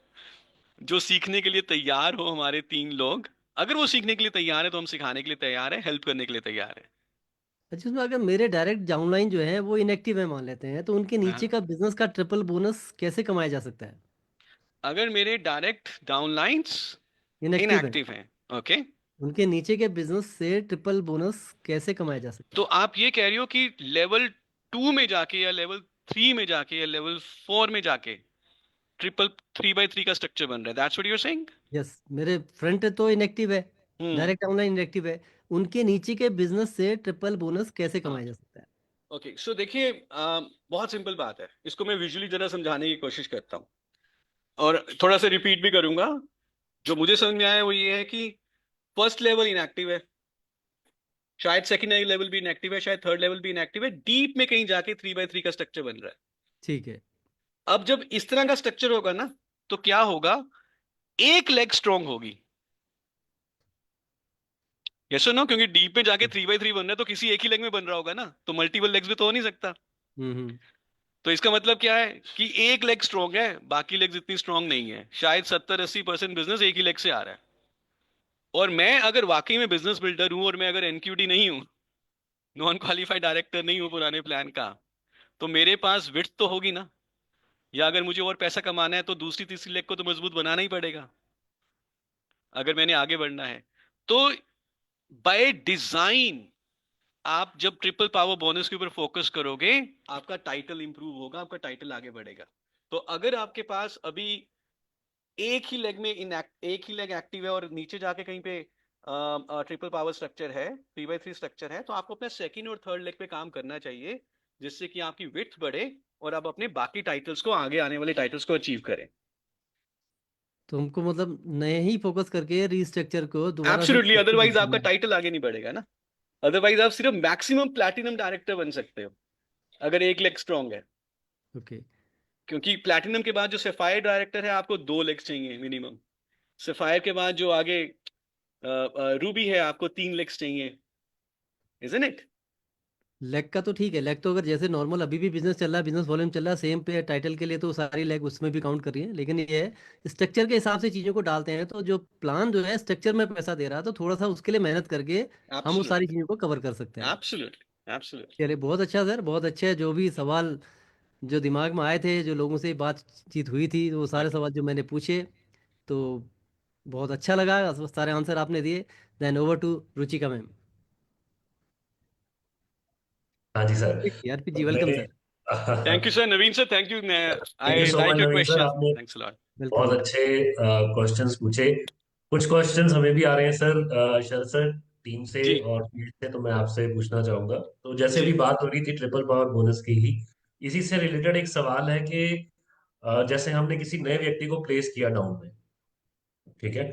जो सीखने के लिए तैयार हो। हमारे 3 लोग, अगर वो सीखने के लिए तैयार है तो हम सिखाने के लिए तैयार है, हेल्प करने के लिए तैयार है। अच्छा, उसमें अगर मेरे डायरेक्ट डाउनलाइन जो है वो इनएक्टिव है मान लेते हैं, तो उनके नीचे हाँ, का बिजनेस का ट्रिपल बोनस कैसे कमाया जा सकता है? अगर मेरे डायरेक्ट डाउनलाइंस इनएक्टिव है। इनएक्टिव हैं, ओके, उनके नीचे के बिजनेस से ट्रिपल बोनस कैसे कमाया जा सकता तो आप ये कह रही हो कि लेवल 2 में जाके या लेवल 3 में जाके या लेवल 4 में जाके ट्रिपल 3x3 का स्ट्रक्चर बन रहा है, that's what you are saying? है? यस, मेरे फ्रंट तो इनएक्टिव है, हम्म। डायरेक्ट ऑनलाइन इनएक्टिव है। उनके नीचे के बिजनेस से ट्रिपल बोनस कैसे कमाया जा सकता है? ओके, सो देखिए, बहुत सिंपल बात है, इसको मैं विजुअली जरा समझाने की कोशिश करता हूँ और थोड़ा सा रिपीट भी करूंगा। जो मुझे समझ में आया वो ये है कि फर्स्ट लेवल इनएक्टिव है, शायद सेकंड लेवल भी इनएक्टिव है, शायद थर्ड लेवल भी इनएक्टिव है, डीप में कहीं जाके 3x3 का स्ट्रक्चर बन रहा है। ठीक है। अब जब इस तरह का स्ट्रक्चर होगा ना, तो क्या होगा, एक लेग स्ट्रांग होगी। यस और नो? क्योंकि डीप में जाके 3x3 बन रहा है तो किसी एक ही लेग में बन रहा होगा ना, तो मल्टीपल लेग्स भी तो हो नहीं सकता। हम्म। तो इसका मतलब क्या है कि एक लेग स्ट्रांग है, बाकी लेग्स इतनी स्ट्रांग नहीं है, शायद 70-80% बिजनेस एक ही लेग से आ रहा है। और मैं अगर वाकई में बिजनेस बिल्डर हूं और मैं अगर एनक्यूडी नहीं हूं, नॉन क्वालिफाइड डायरेक्टर नहीं हूं पुराने प्लान का, तो मेरे पास विड्थ तो होगी ना। या अगर मुझे और पैसा कमाना है तो दूसरी तीसरी लेग को तो मजबूत बनाना ही पड़ेगा अगर मैंने आगे बढ़ना है। तो बाय डिजाइन आप जब ट्रिपल पावर बोनस के ऊपर फोकस करोगे, आपका टाइटल इंप्रूव होगा, आपका टाइटल आगे बढ़ेगा। तो अगर आपके पास अभी एक ही लेग एक्टिव है और नीचे जाके कहीं पे ट्रिपल पावर स्ट्रक्चर है, 3x3 स्ट्रक्चर है, तो आपको अपना सेकंड और थर्ड लेग पे काम करना चाहिए, जिससे कि आपकी विड्थ बढ़े और आप अपने बाकी टाइटल्स को, आगे आने वाले टाइटल्स को अचीव करें। तो हमको मतलब नए ही फोकस करके रीस्ट्रक्चर को दोबारा से एब्सोल्युटली, structure अदरवाइज आपका करना है। टाइटल आगे नहीं बढ़ेगा ना। अदरवाइज आप सिर्फ मैक्सिमम प्लैटिनम डायरेक्टर बन सकते हो अगर एक लेग स्ट्रांग है। ओके। क्योंकि प्लैटिनम के बाद जो सफायर डायरेक्टर है, आपको दो लेग्स चाहिए मिनिमम। सफायर के बाद जो आगे रूबी है, आपको 3 लेग्स चाहिए, इजंट इट? लेग का तो ठीक है, लेग तो अगर जैसे नॉर्मल अभी भी बिजनेस चल रहा है, बिजनेस वॉल्यूम चल रहा है सेम पे टाइटल के लिए, तो सारी लेग उसमें भी काउंट कर रही है। लेकिन ये है स्ट्रक्चर के हिसाब से चीज़ों को डालते हैं, तो जो प्लान जो है स्ट्रक्चर में पैसा दे रहा है, तो थोड़ा सा उसके लिए मेहनत करके हम उस सारी एब्सोल्युटली, चीज़ों को कवर कर सकते हैं। Absolutely, absolutely. चलिए, बहुत अच्छा सर, बहुत अच्छे हैं। जो भी सवाल जो दिमाग में आए थे, जो लोगों से बातचीत हुई थी, वो सारे सवाल जो मैंने पूछे, तो बहुत अच्छा लगा, सारे आंसर आपने दिए। Then over to Ruchika ma'am. हाँ जी सर। यार जी, तो वेलकम मैं sir. Thank you sir, Naveen sir, thank you. Thank you I so much like your Naveen sir, question, आपने थैंक्स अ लॉट। वेलकम। बहुत अच्छे क्वेश्चंस पूछे। कुछ क्वेश्चंस हमें भी आ रहे हैं सर, शरद सर टीम से जी और फील्ड से, तो मैं आपसे पूछना चाहूंगा। तो जैसे जी। अभी बात हो रही थी ट्रिपल पावर बोनस की ही, इसी से रिलेटेड एक सवाल है कि जैसे हमने किसी नए व्यक्ति को प्लेस किया डाउन में, ठीक है,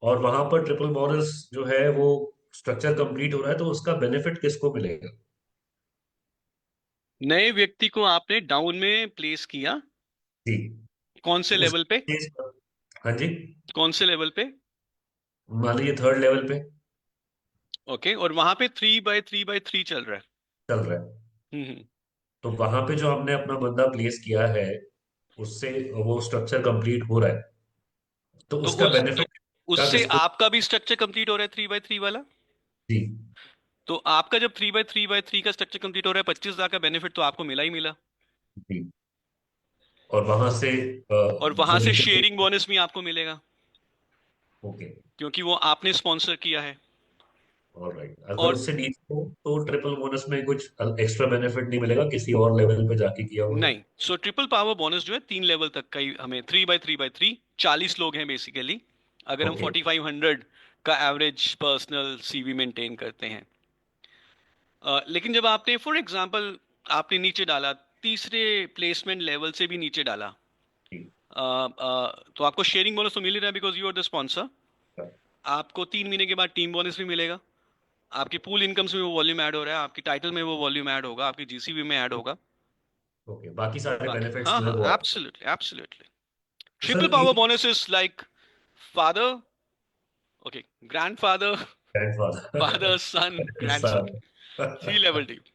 और वहां पर ट्रिपल बोनस जो है वो स्ट्रक्चर कंप्लीट हो रहा है, तो उसका बेनिफिट किसको मिलेगा? नए व्यक्ति को आपने डाउन में प्लेस किया, जी। कौन से तो उस लेवल पे? केस पर, हाँ जी, कौन से लेवल पे? मान लीजिए थर्ड लेवल पे ओके, और वहां पे 3x3x3 चल रहा है। चल रहा है, हम्म। तो वहां पे जो हमने अपना बंदा प्लेस किया है, उससे वो स्ट्रक्चर कंप्लीट हो रहा है, तो तो उसका तो बेनिफिट का उससे किसको? आपका भी स्ट्रक्चर कंप्लीट हो रहा है 3x3 वाला। जी। तो आपका जब 3x3x3 का स्ट्रक्चर कंप्लीट हो रहा है, 25,000 का बेनिफिट तो आपको मिला ही मिला। जी। और वहां से और जो वहां से नीचे, शेयरिंग बोनस भी आपको मिलेगा, ओके, क्योंकि वो आपने स्पॉन्सर किया है। ऑलराइट, अगर और उससे नीचे हो तो ट्रिपल बोनस में कुछ एक्स्ट्रा बेनिफिट नहीं मिलेगा किसी और लेवल पे जाके किया हुआ है? नहीं, सो ट्रिपल पावर बोनस जो है 3 लेवल तक का ही हमें, 3x3x3, 40 लोग हैं बेसिकली, अगर हम ओके। 4500 का एवरेज पर्सनल सीवी मेंटेन करते हैं। लेकिन जब आपने फॉर एग्जांपल आपने नीचे डाला, तीसरे प्लेसमेंट लेवल से भी नीचे डाला, जी। तो आपको शेयरिंग बोनस तो मिल ही रहा है because you are the sponsor. आपको 3 महीने के बाद टीम बोनस भी मिलेगा, आपकी पूल इनकम्स में वो वॉल्यूम ऐड हो रहा है, आपकी टाइटल में वो वॉल्यूम ऐड होगा, आपकी जीसीबी में ऐड होगा। ओके, बाकी सारे बाकी बेनिफिट्स हाँ जो है हाँ, वो आप, एब्सोल्युटली एब्सोल्युटली। तो ट्रिपल सर पावर एक bonus is like father, okay, grandfather, father, grandfather son, grandson, 3 level deep.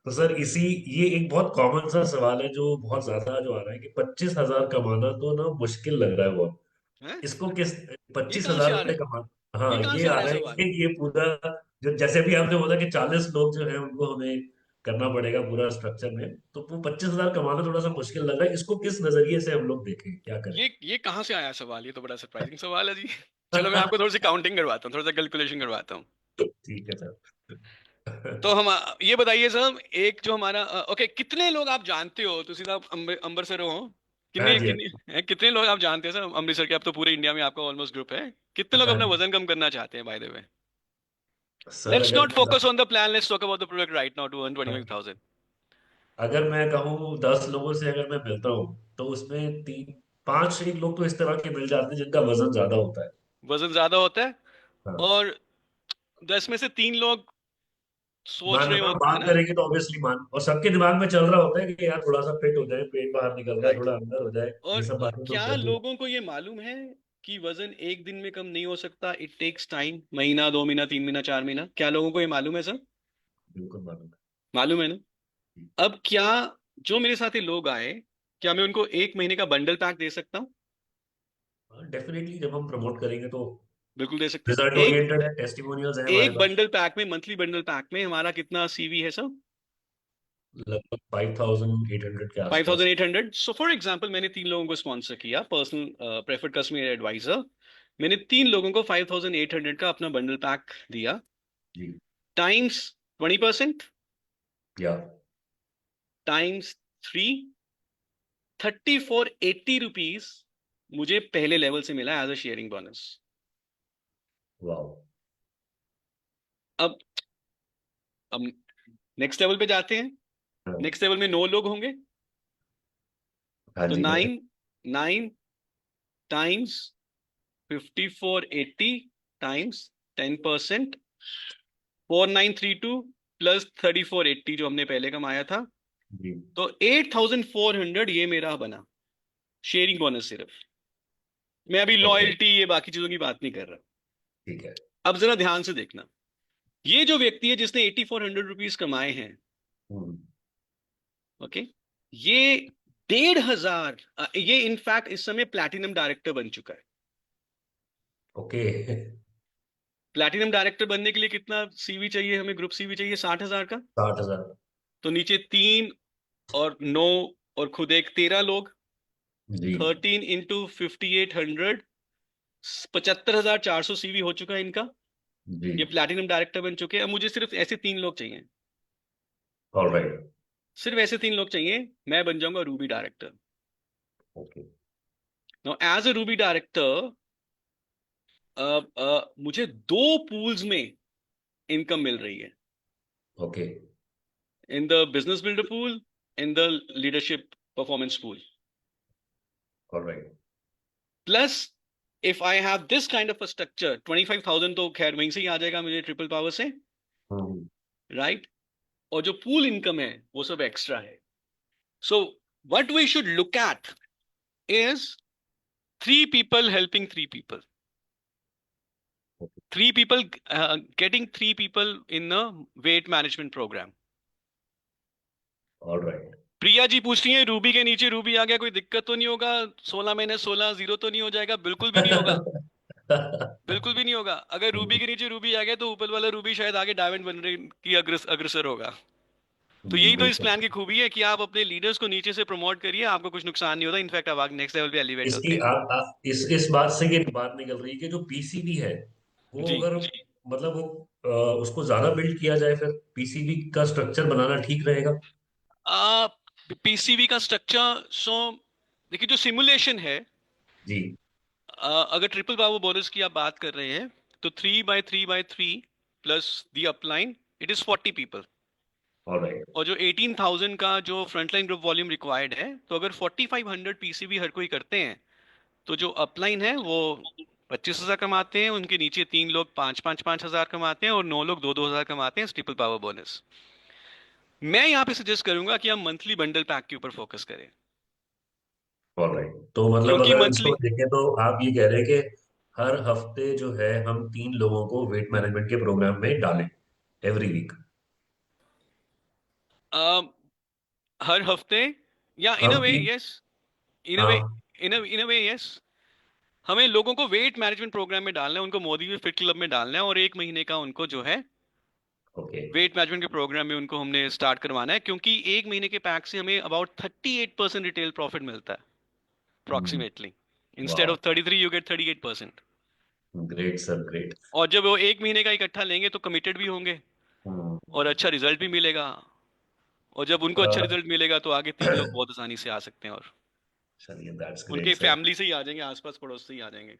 तो सर इसी, ये एक बहुत कॉमन सा सवाल है जो बहुत ज्यादा जो आ रहा है कि 25,000 कमाना तो ना मुश्किल लग रहा है बहुत। हैं? इसको किस, ये पच्चीस कहाँ से हजार आ रहा रुपये है? कमाना, हाँ ये कहाँ ये से आ आ रहा है रहा है सवाल? कि ये पूरा, जो जैसे भी आपने बोला कि 40 लोग जो है उनको हमें करना पड़ेगा पूरा स्ट्रक्चर में, तो वो 25,000 कमाना थोड़ा सा मुश्किल लग रहा है। इसको किस नजरिए से हम लोग देखें, क्या करें? ये कहाँ से आया सवाल? ये तो बड़ा सरप्राइजिंग सवाल है जी। चलो मैं आपको थोड़ी सी काउंटिंग करवाता हूँ, थोड़ा सा कैलकुलेशन करवाता हूँ। ठीक है सर। तो हम ये बताइए सर, एक जो हमारा ओके, कितने लोग आप जानते हो, तो सीधा अमृतसर हो, हाँ कितने जी, हाँ जी। कितने कितने लोग आप जानते हैं सर अमृतसर के? अब तो पूरे इंडिया में आपका ऑलमोस्ट ग्रुप है। कितने लोग हाँ अपना जी। वजन कम करना चाहते हैं by the way? Sir let's अगर not focus on the plan, let's talk about the product right now to earn 25,000। अगर मैं कहूँ 10 लोगों से अगर मैं मिलता हूँ, तो उसमें तीन पांच एक लोग तो इस तरह के मिल जाते हैं जिनका वजन ज्यादा होता है। वजन ज्यादा होता है, हाँ। और 10 में से 3 लोग सोच मान रहे हाँ, होते हैं बात ना। करेंगे तो ऑब्वियसली मान, और सबके दिमाग में चल रहा होता है कि यार थोड़ा सा फिट हो जाए, पेट बाहर निकल रहा है, राइट। थोड़ा अंदर हो जाए, ये सब और बातें तो क्या चलती हैं। लोगों को ये मालूम है कि वजन एक दिन में कम नहीं हो सकता? इट टेक्स टाइम, महीना, 2 महीना, 3 महीना, 4 महीना। क्या लोगों को ये मालूम है सर? बिल्कुल मालूम मालूम है ना? अब क्या जो मेरे साथ ये लोग आए, क्या मैं उनको 1 महीने का बंडल पैक दे सकता हूँ? है। डेफिनेटली जब हम प्रमोट करेंगे तो बिल्कुल दे सकते रिजल्ट हैं। एक ओरिएंटेड है, टेस्टिमोनियल्स है हमारे एक पास। बंडल पैक में, मंथली बंडल पैक में हमारा कितना सीवी है सर? लगभग 5,800 के आसपास। 5,800। सो फॉर एग्जाम्पल, मैंने 3 लोगों को स्पॉन्सर किया, पर्सनल प्रेफर्ड कस्टमर एडवाइजर। मैंने 3 लोगों को 5,800 का अपना बंडल पैक दिया, जी। टाइम्स 20%, या। टाइम्स 3, 3,480 रुपीज मुझे पहले लेवल से मिला एज अ शेयरिंग बोनस। वाह। अब अब नेक्स्ट लेवल पे जाते हैं। हाँ। नेक्स्ट लेवल में 9 लोग होंगे, हाँ तो जी। 9 टाइम्स 5,480 टाइम्स 10%, 4,932 प्लस 3,480 जो हमने पहले कमाया था, जी। तो 8,400 ये मेरा बना शेयरिंग बोनस सिर्फ। मैं अभी ओके। लॉयल्टी ये बाकी चीजों की बात नहीं कर रहा। ठीक है। अब जरा ध्यान से देखना, ये जो व्यक्ति है जिसने 8,400 रुपीज कमाए हैं, हम्म। ओके, ये 1,500, ये इनफैक्ट इस समय प्लैटिनम डायरेक्टर बन चुका है। ओके। प्लैटिनम डायरेक्टर बनने के लिए कितना सीवी चाहिए हमें? ग्रुप सीवी चाहिए 60,000 का। 60,000। तो नीचे 3 और 9 और खुद एक, 13 लोग, जी। 13 × 5,800, 75,400 सीवी हो चुका है इनका। जी। ये प्लैटिनम डायरेक्टर बन चुके हैं। अब मुझे सिर्फ ऐसे 3 लोग चाहिए, ऑलराइट। सिर्फ ऐसे 3 लोग चाहिए, मैं बन जाऊंगा ruby director. Okay. Now as a ruby director, मुझे 2 पूल्स में इनकम मिल रही है, okay. In the business builder pool, in the leadership performance pool. Alright. Plus if I have this kind of a structure, 25,000 तो खैर वहीं से ही आ जाएगा मुझे ट्रिपल पावर से, हम्म। राइट? और जो पूल इनकम है वो सब एक्स्ट्रा है। So what we should look at is 3 people helping 3 people, 3 people getting 3 people in a weight management program. Alright. Priya ji पूछ रही है, रूबी के नीचे रूबी आ गया, कोई दिक्कत तो नहीं होगा? 16 महीने 16 जीरो तो नहीं हो जाएगा? बिल्कुल भी नहीं होगा, बिल्कुल भी नहीं होगा। अगर रूबी के नीचे रूबी आ गया तो ऊपर वाला रूबी शायद आगे डायमंड बनने की अग्रसर होगा। तो यही तो इस बिल्कुल। प्लान की खूबी है कि आप अपने लीडर्स को नीचे से प्रमोट करिए, आपको कुछ नुकसान नहीं होता, इनफैक्ट आप आगे नेक्स्ट लेवल पे एलिवेट होते इसकी हैं। इस बात से ये बात निकल रही है कि जो पीसीबी है, वो जी। अगर मतलब वो उसको ज्यादा बिल्ड किया जाए, फिर पीसीबी का स्ट्रक्चर बनाना ठीक रहेगा। पीसीबी का स्ट्रक्चर, सो देखिए जो सिमुलेशन है, जी। अगर ट्रिपल पावर बोनस की आप बात कर रहे हैं, तो 3 by 3 by 3 plus the upline, it is 40 people। Alright. और जो 18,000 का जो फ्रंटलाइन ग्रुप वॉल्यूम रिक्वायर्ड है, तो अगर 4,500 पीसीबी हर कोई करते हैं, तो जो अपलाइन है वो 25,000 कमाते हैं, उनके नीचे 3 लोग 5,000 कमाते हैं, और 9 लोग 2,000 कमाते हैं ट्रिपल पावर बोनस। मैं यहाँ पे सजेस्ट करूंगा कि हम मंथली बंडल पैक के ऊपर फोकस करें, ऑलराइट, तो मतलब क्योंकि अगर इसको मंथली देखें तो आप ये कह रहे हैं कि हर हफ्ते जो है हम 3 लोगों को वेट मैनेजमेंट के प्रोग्राम में डालें, एवरी वीक। हर हफ्ते, या इन अ हम वे तीन। यस, इन अ वे, हाँ। इन अ वे यस, हमें लोगों को वेट मैनेजमेंट प्रोग्राम में डालना है, उनको मोदी फिट क्लब में डालना है, और 1 महीने का उनको जो है ओके। वेट मैनेजमेंट के प्रोग्राम में उनको हमने स्टार्ट करवाना है, क्योंकि एक महीने के पैक से हमें अबाउट 38% रिटेल प्रॉफिट मिलता है अप्रोक्सीमेटली। इंस्टेड वाह, of 33 you get 38%। Great sir, great. और जब वो एक महीने का इकट्ठा लेंगे तो कमिटेड भी होंगे और अच्छा रिजल्ट भी मिलेगा। और जब उनको अच्छा रिजल्ट मिलेगा तो आगे 3 लोग बहुत आसानी से आ सकते हैं, और चलिए, दैट्स उनके ग्रेट सर। फैमिली से ही आ जाएंगे, आसपास पड़ोस से ही आ जाएंगे।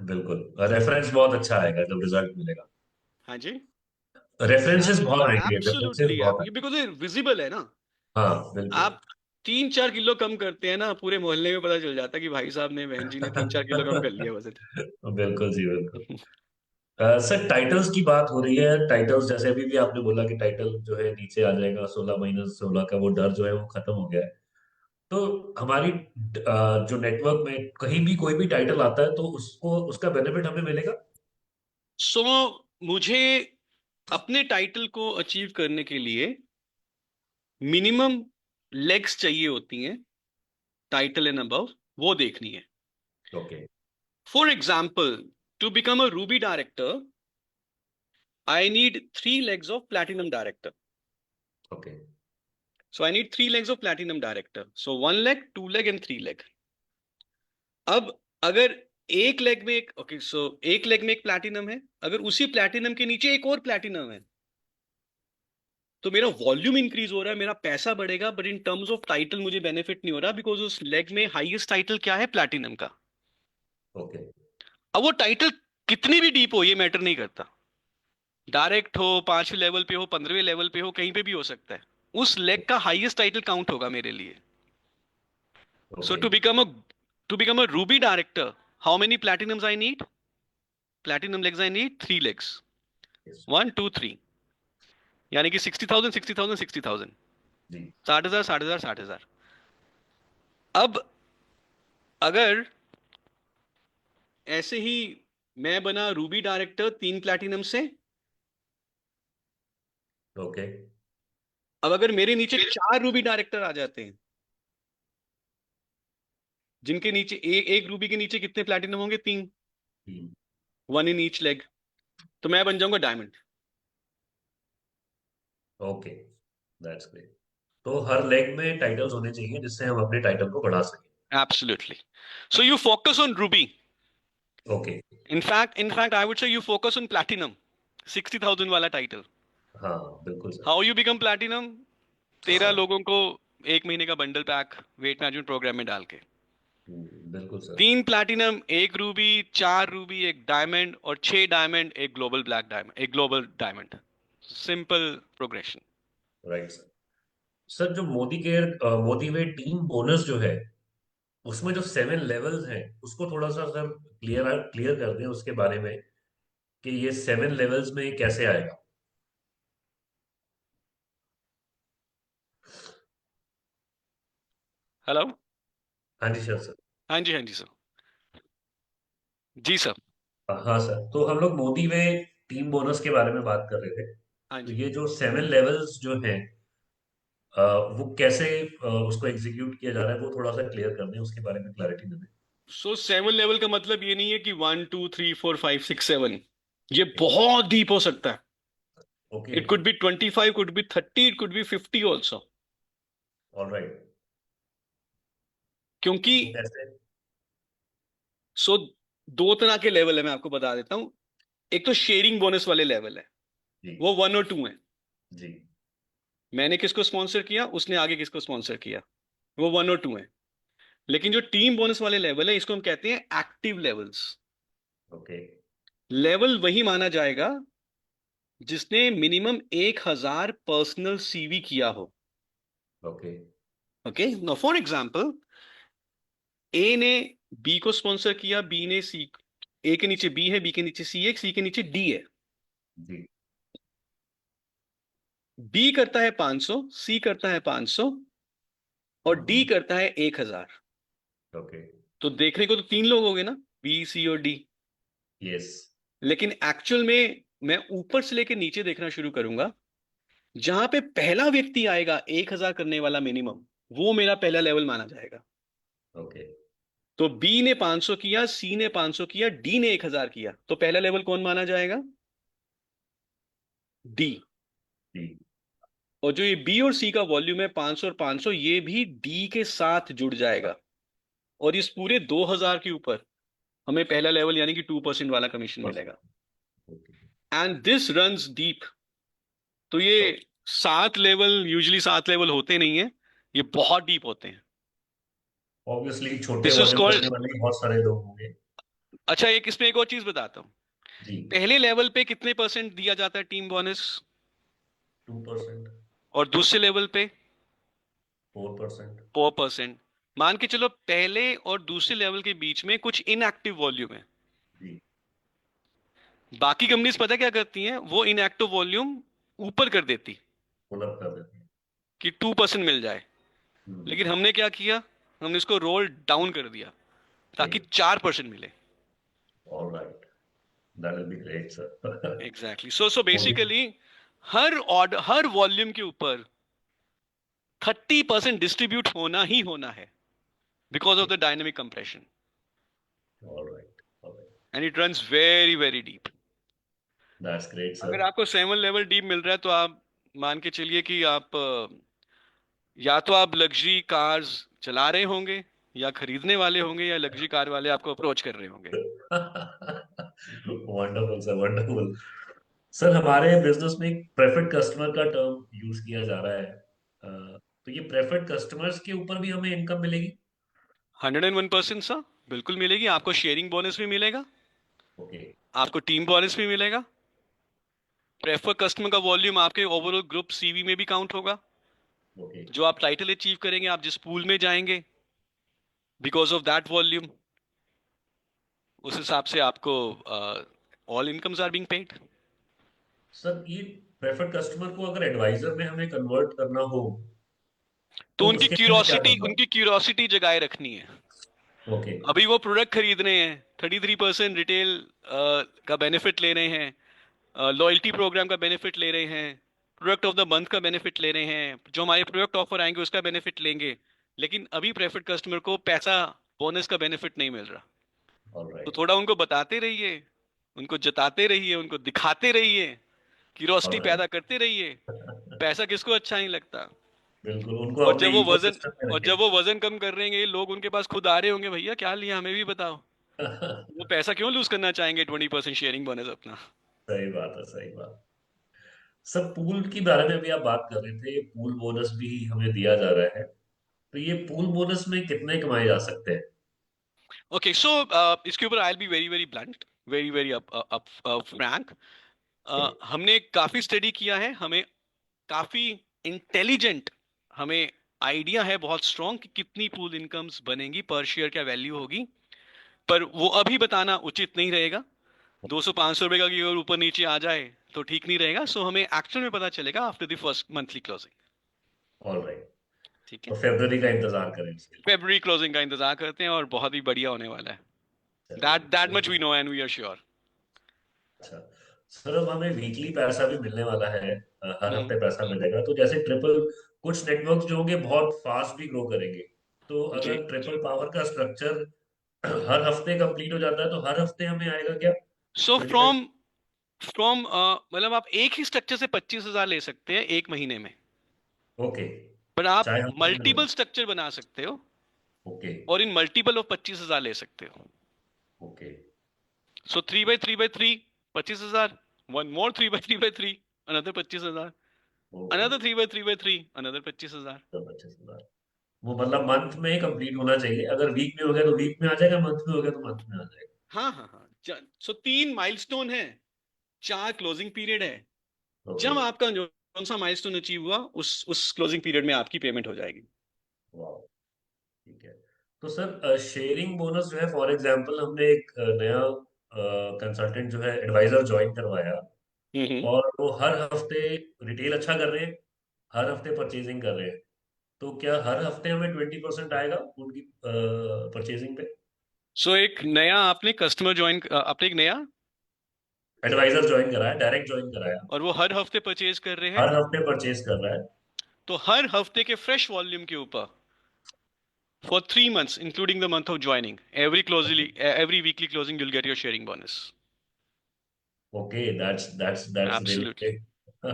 बिल्कुल, रेफरेंस बहुत अच्छा आएगा जब रिजल्ट मिलेगा। हाँ जी, रेफरेंसेस बहुत आएंगे, रेफरेंसेस एब्सोल्युटली, बहुत आएंगे। बिकॉज विजिबल है ना। हाँ, बिल्कुल। आप 3-4 किलो कम करते हैं ना, पूरे मोहल्ले में पता चल जाता है कि भाई साहब ने, बहन जी ने 3-4 किलो कम कर लिया वजन। बिल्कुल जी, बिल्कुल। सर, टाइटल्स की बात हो रही है। टाइटल्स जैसे अभी भी आपने बोला कि टाइटल जो है नीचे आ जाएगा, 16 -16 का वो डर जो है वो खत्म हो गया है। तो हमारी जो नेटवर्क में कहीं भी कोई भी टाइटल आता है तो उसको उसका बेनिफिट हमें मिलेगा। सो मुझे अपने टाइटल को अचीव करने के लिए मिनिमम लेग्स चाहिए होती हैं, टाइटल एंड अबव, वो देखनी है। Okay. For example, to become a ruby director I need 3 legs of platinum director. Okay. So I need 3 legs of platinum director. So 1 leg, 2 leg and 3 leg. अब अगर एक leg में एक, okay, सो एक leg में एक प्लैटिनम है, अगर उसी प्लैटिनम के नीचे एक और प्लैटिनम है, तो मेरा वॉल्यूम इंक्रीज हो रहा है, मेरा पैसा बढ़ेगा, but in terms of title मुझे बेनिफिट नहीं हो रहा, बिकॉज उस लेग में हाईएस्ट टाइटल क्या है, प्लैटिनम का। ओके। अब वो टाइटल कितनी भी डीप हो, ये मैटर नहीं करता, डायरेक्ट हो, 5वें लेवल पे हो, 15वें लेवल पे हो, कहीं पे भी हो सकता है, उस लेग का हाईएस्ट टाइटल काउंट होगा मेरे लिए। So okay. to become a Ruby director, how many platinums I need? Platinum legs I need 3 legs. 1, 2, 3. यानी कि 60,000, 60,000, 60,000. जी। 60,000, 60,000, 60,000. अब अगर ऐसे ही मैं बना रूबी डायरेक्टर 3 प्लैटिनम से, ओके। अब अगर मेरे नीचे 4 रूबी डायरेक्टर आ जाते हैं, जिनके नीचे एक रूबी के नीचे कितने प्लैटिनम होंगे, 3, 1 इन ईच लेग, तो मैं बन जाऊंगा डायमंड। Okay, that's great. तो हर लेग में टाइटल्स होने चाहिए जिससे हम अपने टाइटल को बढ़ा सकें। Absolutely. So you focus on Ruby. Okay. In fact, I would say you focus on platinum, 60,000 वाला टाइटल। हाँ, बिल्कुल sir. How you become platinum? 13 लोगों को एक महीने का bundle pack weight management program में डाल के, बिल्कुल सर। 3 प्लैटिनम, 1 रूबी, 4 रूबी, एक डायमंड, और 6 डायमंड, एक ग्लोबल ब्लैक डायमंड, एक global diamond. Simple progression. Right sir. Sir, जो मोदी वे टीम बोनस जो है, उसमें जो 7 लेवल्स हैं उसको थोड़ा सा सर क्लियर क्लियर कर दें उसके बारे में, कि ये 7 लेवल्स में कैसे आएगा। हेलो। हाँ जी सर। हाँ जी, हाँ जी सर। जी सर। हाँ सर, तो हम लोग मोदी वे टीम बोनस के बारे में बात कर रहे थे। हाँ तो जी। ये जो 7 लेवल्स जो हैं, वो कैसे उसको एग्जीक्यूट किया जा रहा है, वो थोड़ा सा क्लियर कर दें, उसके बारे में क्लैरिटी दे दें। सो 7 लेवल का मतलब ये नहीं है कि 1, 2, 3, 4, 5, 6, 7, ये बहुत डीप हो सकता है। Okay. It could be 25, could be 30, it could be 50 also. Alright. क्योंकि वो कैसे? सो 2 तरह के लेवल है, मैं आपको बता देता हूं। एक तो शेयरिंग बोनस वाले लेवल है, जी। वो 1 और 2 है। जी। मैंने किसको स्पॉन्सर किया, उसने आगे किसको स्पॉन्सर किया, वो 1 और 2 है। लेकिन जो टीम बोनस वाले लेवल है, इसको हम कहते हैं एक्टिव लेवल्स। ओके। लेवल वही माना जाएगा जिसने मिनिमम 1,000 पर्सनल सीवी किया हो। Okay. Okay, now for example, A ने बी को स्पॉन्सर किया, बी ने सी, ए के नीचे बी है, बी के नीचे सी है, सी के नीचे डी है। जी। बी करता है 500, सी करता है 500 और डी करता है 1,000। ओके। तो देखने को तो 3 लोग हो गए ना, बी, सी और डी। यस। लेकिन एक्चुअल में मैं ऊपर से लेकर नीचे देखना शुरू करूंगा, जहां पे पहला व्यक्ति आएगा 1,000 करने वाला मिनिमम, वो मेरा पहला लेवल माना जाएगा। ओके। तो बी ने 500 किया, सी ने 500 किया, डी ने 1,000 किया, तो पहला लेवल कौन माना जाएगा? डी। जी। और जो ये बी और सी का वॉल्यूम है 500 और 500, ये भी डी के साथ जुड़ जाएगा। और इस पूरे 2000 के ऊपर हमें पहला लेवल यानी कि 2% वाला कमीशन मिलेगा। Okay. And this runs deep. तो ये 7 लेवल, यूजली 7 लेवल होते नहीं है, ये बहुत डीप होते हैं। ऑब्वियसली छोटे दिस इज वजन कॉल्ड, करने वाले भी बहुत सारे लोग होंगे। अच्छा एक इसमें एक और चीज बताता हूँ। जी। पहले लेवल पे कितने परसेंट दिया जाता है टीम बोनस? 2%। और दूसरे लेवल पे 4%। 4%। मान के चलो पहले और दूसरे लेवल के बीच में कुछ इनएक्टिव वॉल्यूम है। जी। बाकी कंपनीज पता क्या करती हैं, वो इनएक्टिव वॉल्यूम ऊपर कर देती पुल अप कर देते हैं। कि 2% मिल जाए। हम्म। लेकिन हमने क्या किया, हमने इसको रोल डाउन कर दिया ताकि सही। 4% मिले। All right. That will be great sir. Exactly. So basically her order, her volume के ऊपर 30% डिस्ट्रीब्यूट होना ही होना है, because of the dynamic compression. All right. All right. And it runs very very deep. That's great अगर sir. आपको 7 level deep मिल रहा है तो आप मान के चलिए कि आप या तो आप लग्जरी कार्स चला रहे होंगे, या खरीदने वाले होंगे, या लग्जरी कार वाले आपको अप्रोच कर रहे होंगे। Wonderful sir, wonderful. सर हमारे बिजनेस में एक प्रेफर्ड कस्टमर का टर्म यूज किया जा रहा है। तो ये प्रेफर्ड कस्टमर्स के ऊपर भी हमें इनकम मिलेगी? 101% सा बिल्कुल मिलेगी। आपको शेयरिंग बोनस भी मिलेगा, ओके। आपको टीम बोनस भी मिलेगा। प्रेफर कस्टमर का वॉल्यूम आपके ओवरऑल ग्रुप सीवी में भी काउंट होगा। ओके। जो आप टाइटल अचीव करेंगे, आप जिस पूल में जाएंगे, बिकॉज ऑफ दैट वॉल्यूम, उस हिसाब से आपको all incomes are being paid. Sir ये प्रेफर्ड कस्टमर को अगर एडवाइजर में हमें कन्वर्ट करना हो तो तो उसके लिए हमें क्या करना उनकी क्यूरोसिटी जगाए रखनी है। होगा? ओके। अभी वो प्रोडक्ट खरीद रहे हैं, 33% रिटेल का बेनिफिट ले रहे हैं, लॉयल्टी प्रोग्राम का बेनिफिट ले रहे हैं, प्रोडक्ट ऑफ द मंथ का बेनिफिट ले रहे हैं, जो हमारे प्रोडक्ट ऑफर आएंगे उसका बेनिफिट लेंगे। लेकिन अभी प्रेफर्ड कस्टमर को पैसा बोनस का बेनिफिट नहीं मिल रहा। ऑल तो राइट। थोड़ा उनको बताते रहिए, उनको जताते रहिए, उनको दिखाते रहिए, ऑल क्यूरोसिटी पैदा राइट। करते रहिए। पैसा किसको अच्छा नहीं लगता। बिल्कुल, उनको और अपने जब वो वजन इकोसिस्टम में और रखें। जब वो वजन कम कर रहे हैं, लोग उनके पास खुद आ रहे होंगे, भैया क्या लिया हमें भी बताओ। वो पैसा क्यों लूज करना चाहेंगे 20% शेयरिंग बोनस अपना। सही बात है, सही बात। सर पूल के बारे में भी आप बात कर रहे थे, पूल बोनस भी हमें दिया जा रहा है, तो ये पूल बोनस में कितने कमाए जा सकते हैं? ओके सो इसके ऊपर I will be very very blunt, very very Frank. Okay. हमने काफी स्टडी किया है, हमें काफी इंटेलिजेंट, हमें आइडिया है बहुत स्ट्रॉन्ग कि कितनी पूल इनकम्स बनेंगी, पर शेयर क्या वैल्यू होगी। पर वो अभी बताना उचित नहीं रहेगा। 200-500 रुपए का की अगर ऊपर नीचे आ जाए तो ठीक नहीं रहेगा। सो हमें एक्चुअल में पता चलेगा after the first monthly closing. All right. ठीक तो है, फरवरी का इंतजार करें उसके लिए। फेब्रुअरी क्लोजिंग का इंतजार करते हैं और बहुत ही बढ़िया होने वाला है। चलिए, दैट मच वी बिल्कुल। No and we are sure. अच्छा सर, अब हमें वीकली पैसा भी मिलने वाला है, हर हम्म। हफ्ते पैसा मिलेगा, तो जैसे ट्रिपल, कुछ नेटवर्क्स जो होंगे बहुत फास्ट भी ग्रो करेंगे, तो जी। अगर ट्रिपल पावर का स्ट्रक्चर हर हफ्ते कंप्लीट हो जाता है तो हर हफ्ते हमें आएगा क्या सो बेनिफिट? फ्रॉम फ्रॉम मतलब आप एक ही स्ट्रक्चर से 25,000 ले सकते हैं एक महीने में। ओके। पर आप चाहे हम कोई भी मल्टीपल हो। स्ट्रक्चर बना सकते हो ओके। और इन मल्टीपल ऑफ 25,000 ले सकते हो। ओके। सो 3x3x3, 25,000। One more 3x3x3, another 25,000। Okay. Another 3x3x3, another 25,000। तो 25,000 वो मतलब मंथ में कंप्लीट होना चाहिए, अगर वीक में हो गया तो वीक में आ जाएगा, मंथ में हो गया तो मंथ में आ जाएगा। हाँ हाँ हाँ। सो 3 माइलस्टोन है, 4 क्लोजिंग पीरियड है। ओके। जब आपका जो कौन सा माइलस्टोन अचीव हुआ, उस क्लोजिंग पीरियड में आपकी पेमेंट हो जाएगी। वाह। ठीक है। तो सर शेयरिंग बोनस जो है, फॉर एग्जांपल हमने एक नया कंसल्टेंट जो है एडवाइजर ज्वाइन करवाया, हम्म। और वो हर हफ्ते रिटेल अच्छा कर रहे हैं, हर हफ्ते परचेजिंग कर रहे हैं, तो क्या हर हफ्ते हमें 20% आएगा उनकी परचेजिंग पे? सो एक नया आपने कस्टमर ज्वाइन, आपने एक नया, एडवाइजर ज्वाइन कराया, डायरेक्ट ज्वाइन कराया, और वो हर हफ्ते परचेज कर रहे हैं। हर हफ्ते परचेज कर रहा है। तो हर हफ्ते के फ्रेश वॉल्यूम के ऊपर for 3 months including the month of joining, every weekly closing you'll get your sharing bonus. Okay, that's really Absolutely. Great.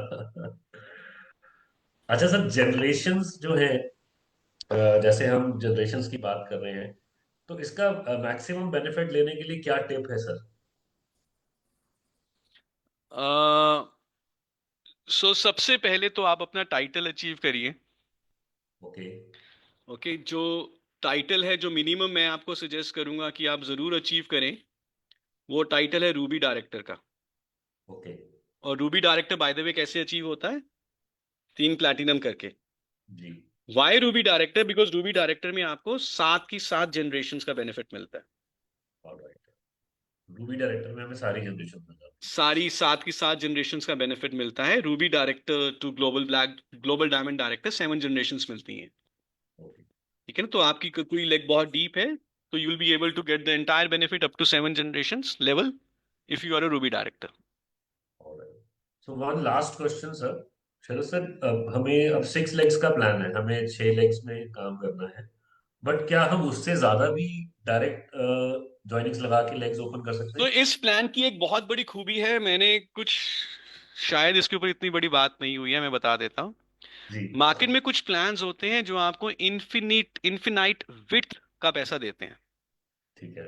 अच्छा सर, जनरेशन्स जो है, जैसे हम जनरेशन्स की बात कर रहे हैं, तो इसका मैक्सिमम बेनिफिट लेने के लिए क्या टिप है सर? सो सबसे पहले तो आप अपना टाइटल अचीव करिए। ओके। ओके, जो टाइटल है, जो मिनिमम मैं आपको सजेस्ट करूंगा कि आप जरूर अचीव करें, वो टाइटल है रूबी डायरेक्टर का। ओके। और ruby director by the way कैसे अचीव होता है? 3 प्लैटिनम करके। जी। Why ruby director? Because ruby director में आपको 7 की 7 जनरेशन का बेनिफिट मिलता है। ऑलराइट। रूबी डायरेक्टर में हमें सारी जनरेशन मिल जाती सारी 7 की 7 जनरेशन का बेनिफिट मिलता है। Ruby director to global black, global diamond director 7 generation मिलती हैं। है। ओके। ठीक है ना? तो आपकी कोई लेग बहुत डीप है, तो you will be able to get the entire benefit up to 7 generation level if you are a ruby director. Alright. So one last question sir. चलो सर, अब हमें अब 6 लेग्स का प्लान है, हमें 6 लेग्स में काम करना है, बट क्या हम उससे ज्यादा भी डायरेक्ट जॉइनिंग्स लगा के लेग्स ओपन कर सकते तो हैं? इस प्लान की एक बहुत बड़ी खूबी है, मैंने कुछ, शायद इसके ऊपर इतनी बड़ी बात नहीं हुई है, मैं बता देता हूँ। जी। मार्केट में कुछ प्लान्स होते हैं जो आपको इन्फिनाइट विड्थ का पैसा देते हैं। ठीक है।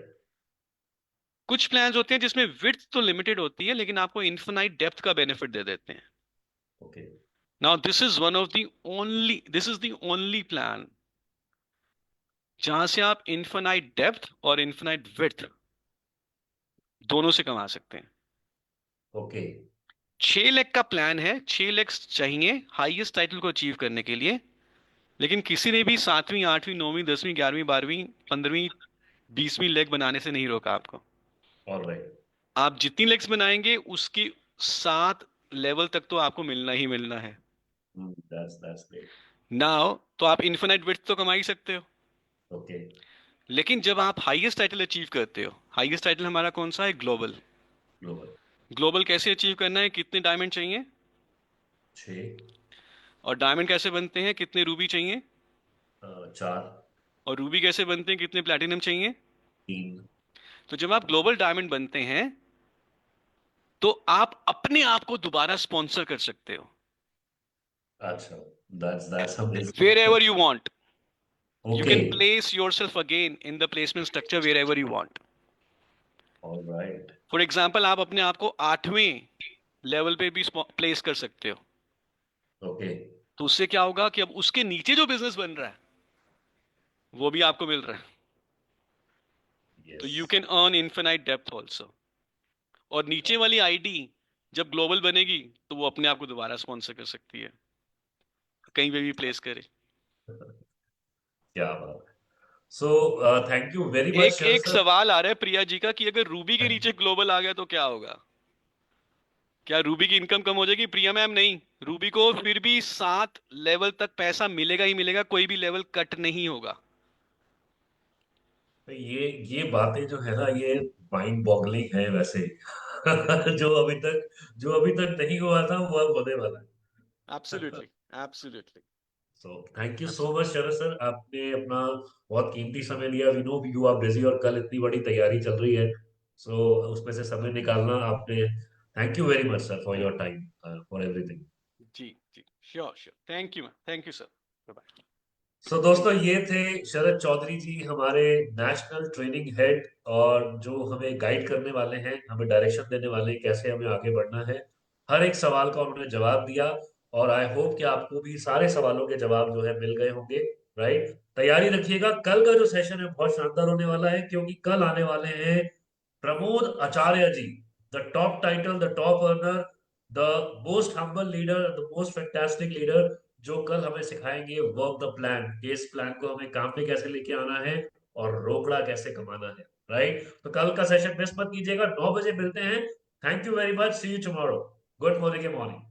कुछ प्लान्स होते हैं जिसमें विड्थ तो लिमिटेड होती है, लेकिन आपको इन्फिनाइट डेप्थ का बेनिफिट दे देते हैं। Okay. Now this is the only plan जहां से आप इन्फिनाइट डेप्थ और इन्फिनाइट विड्थ दोनों से कमा सकते हैं। ओके। 6 लाख का प्लान है, 6 लाख चाहिए हाईएस्ट टाइटल को अचीव करने के लिए। लेकिन किसी ने भी 7वीं 8वीं 9वीं 10वीं 11वीं 12वीं 20वीं लेग बनाने से नहीं रोका आपको। ऑलराइट। आप जितनी लेग्स बनाएंगे उसकी 7 लेवल तक तो आपको मिलना ही मिलना है। That's great. नाउ तो आप इन्फिनाइट विड्थ तो कमा ही सकते हो, ओके। लेकिन जब आप हाईएस्ट टाइटल अचीव करते हो, हाईएस्ट टाइटल हमारा कौन सा है? ग्लोबल। ग्लोबल। ग्लोबल कैसे अचीव करना है? कितने डायमंड चाहिए? 6। और डायमंड कैसे बनते हैं? कितने रूबी चाहिए? 4। और रूबी कैसे बनते हैं? कितने प्लैटिनम चाहिए? 3। तो जब आप ग्लोबल डायमंड बनते हैं, तो आप अपने आप को दोबारा स्पॉन्सर कर सकते हो अच्छा, that's where amazing. Ever you want. You okay. can place yourself again in the placement structure wherever you want. Alright. For example, आप अपने आप को 8वें लेवल पे भी प्लेस कर सकते हो। ओके। तो उससे क्या होगा कि अब उसके नीचे जो बिजनेस बन रहा है वो भी आपको मिल रहा है। तो yes. You can earn infinite depth also. और नीचे वाली आईडी जब ग्लोबल बनेगी तो वो अपने आप को दोबारा स्पॉन्सर कर सकती है, कहीं पे भी प्लेस करे। क्या बात है। सो थैंक यू वेरी मच एक शरद एक सर। सवाल आ रहा है प्रिया जी का कि अगर रूबी के नीचे ग्लोबल आ गया तो क्या होगा? क्या रूबी की इनकम कम हो जाएगी? प्रिया मैम, नहीं, रूबी को फिर भी 7 लेवल तक पैसा मिलेगा ही मिलेगा, कोई भी लेवल कट नहीं होगा। ये बातें जो है ना, ये माइंड बॉगलिंग है वैसे। जो अभी तक नहीं हुआ था वो अब होने वाला है। Absolutely, absolutely, so thank you so much absolutely. Sharad sir, आपने अपना बहुत कीमती समय लिया। We know you are busy और कल इतनी बड़ी तैयारी चल रही है, सो उसमें से समय निकालना आपने। Thank you very much sir for your time, for everything. जी जी, sure sure, thank you ma'am, thank you sir, bye bye. So दोस्तों, ये थे शरद चौधरी जी, हमारे नेशनल ट्रेनिंग हेड, और जो हमें गाइड करने वाले हैं, हमें डायरेक्शन देने वाले हैं कैसे हमें आगे बढ़ना है। हर एक सवाल का उन्होंने जवाब दिया, और आई होप कि आपको भी सारे सवालों के जवाब जो है मिल गए होंगे। राइट। तैयारी रखिएगा, कल का जो सेशन है बहुत शानदार होने वाला है, क्योंकि कल आने वाले हैं Pramod Acharya ji, the top title, the top earner, the most humble leader, the most fantastic leader, जो कल हमें सिखाएंगे वर्क द प्लान, इस प्लान को हमें काम में कैसे लेके आना है और रोकड़ा कैसे कमाना है। राइट। तो कल का सेशन मिस मत कीजिएगा, 9 बजे मिलते हैं। Thank you very much, see you tomorrow. Good morning.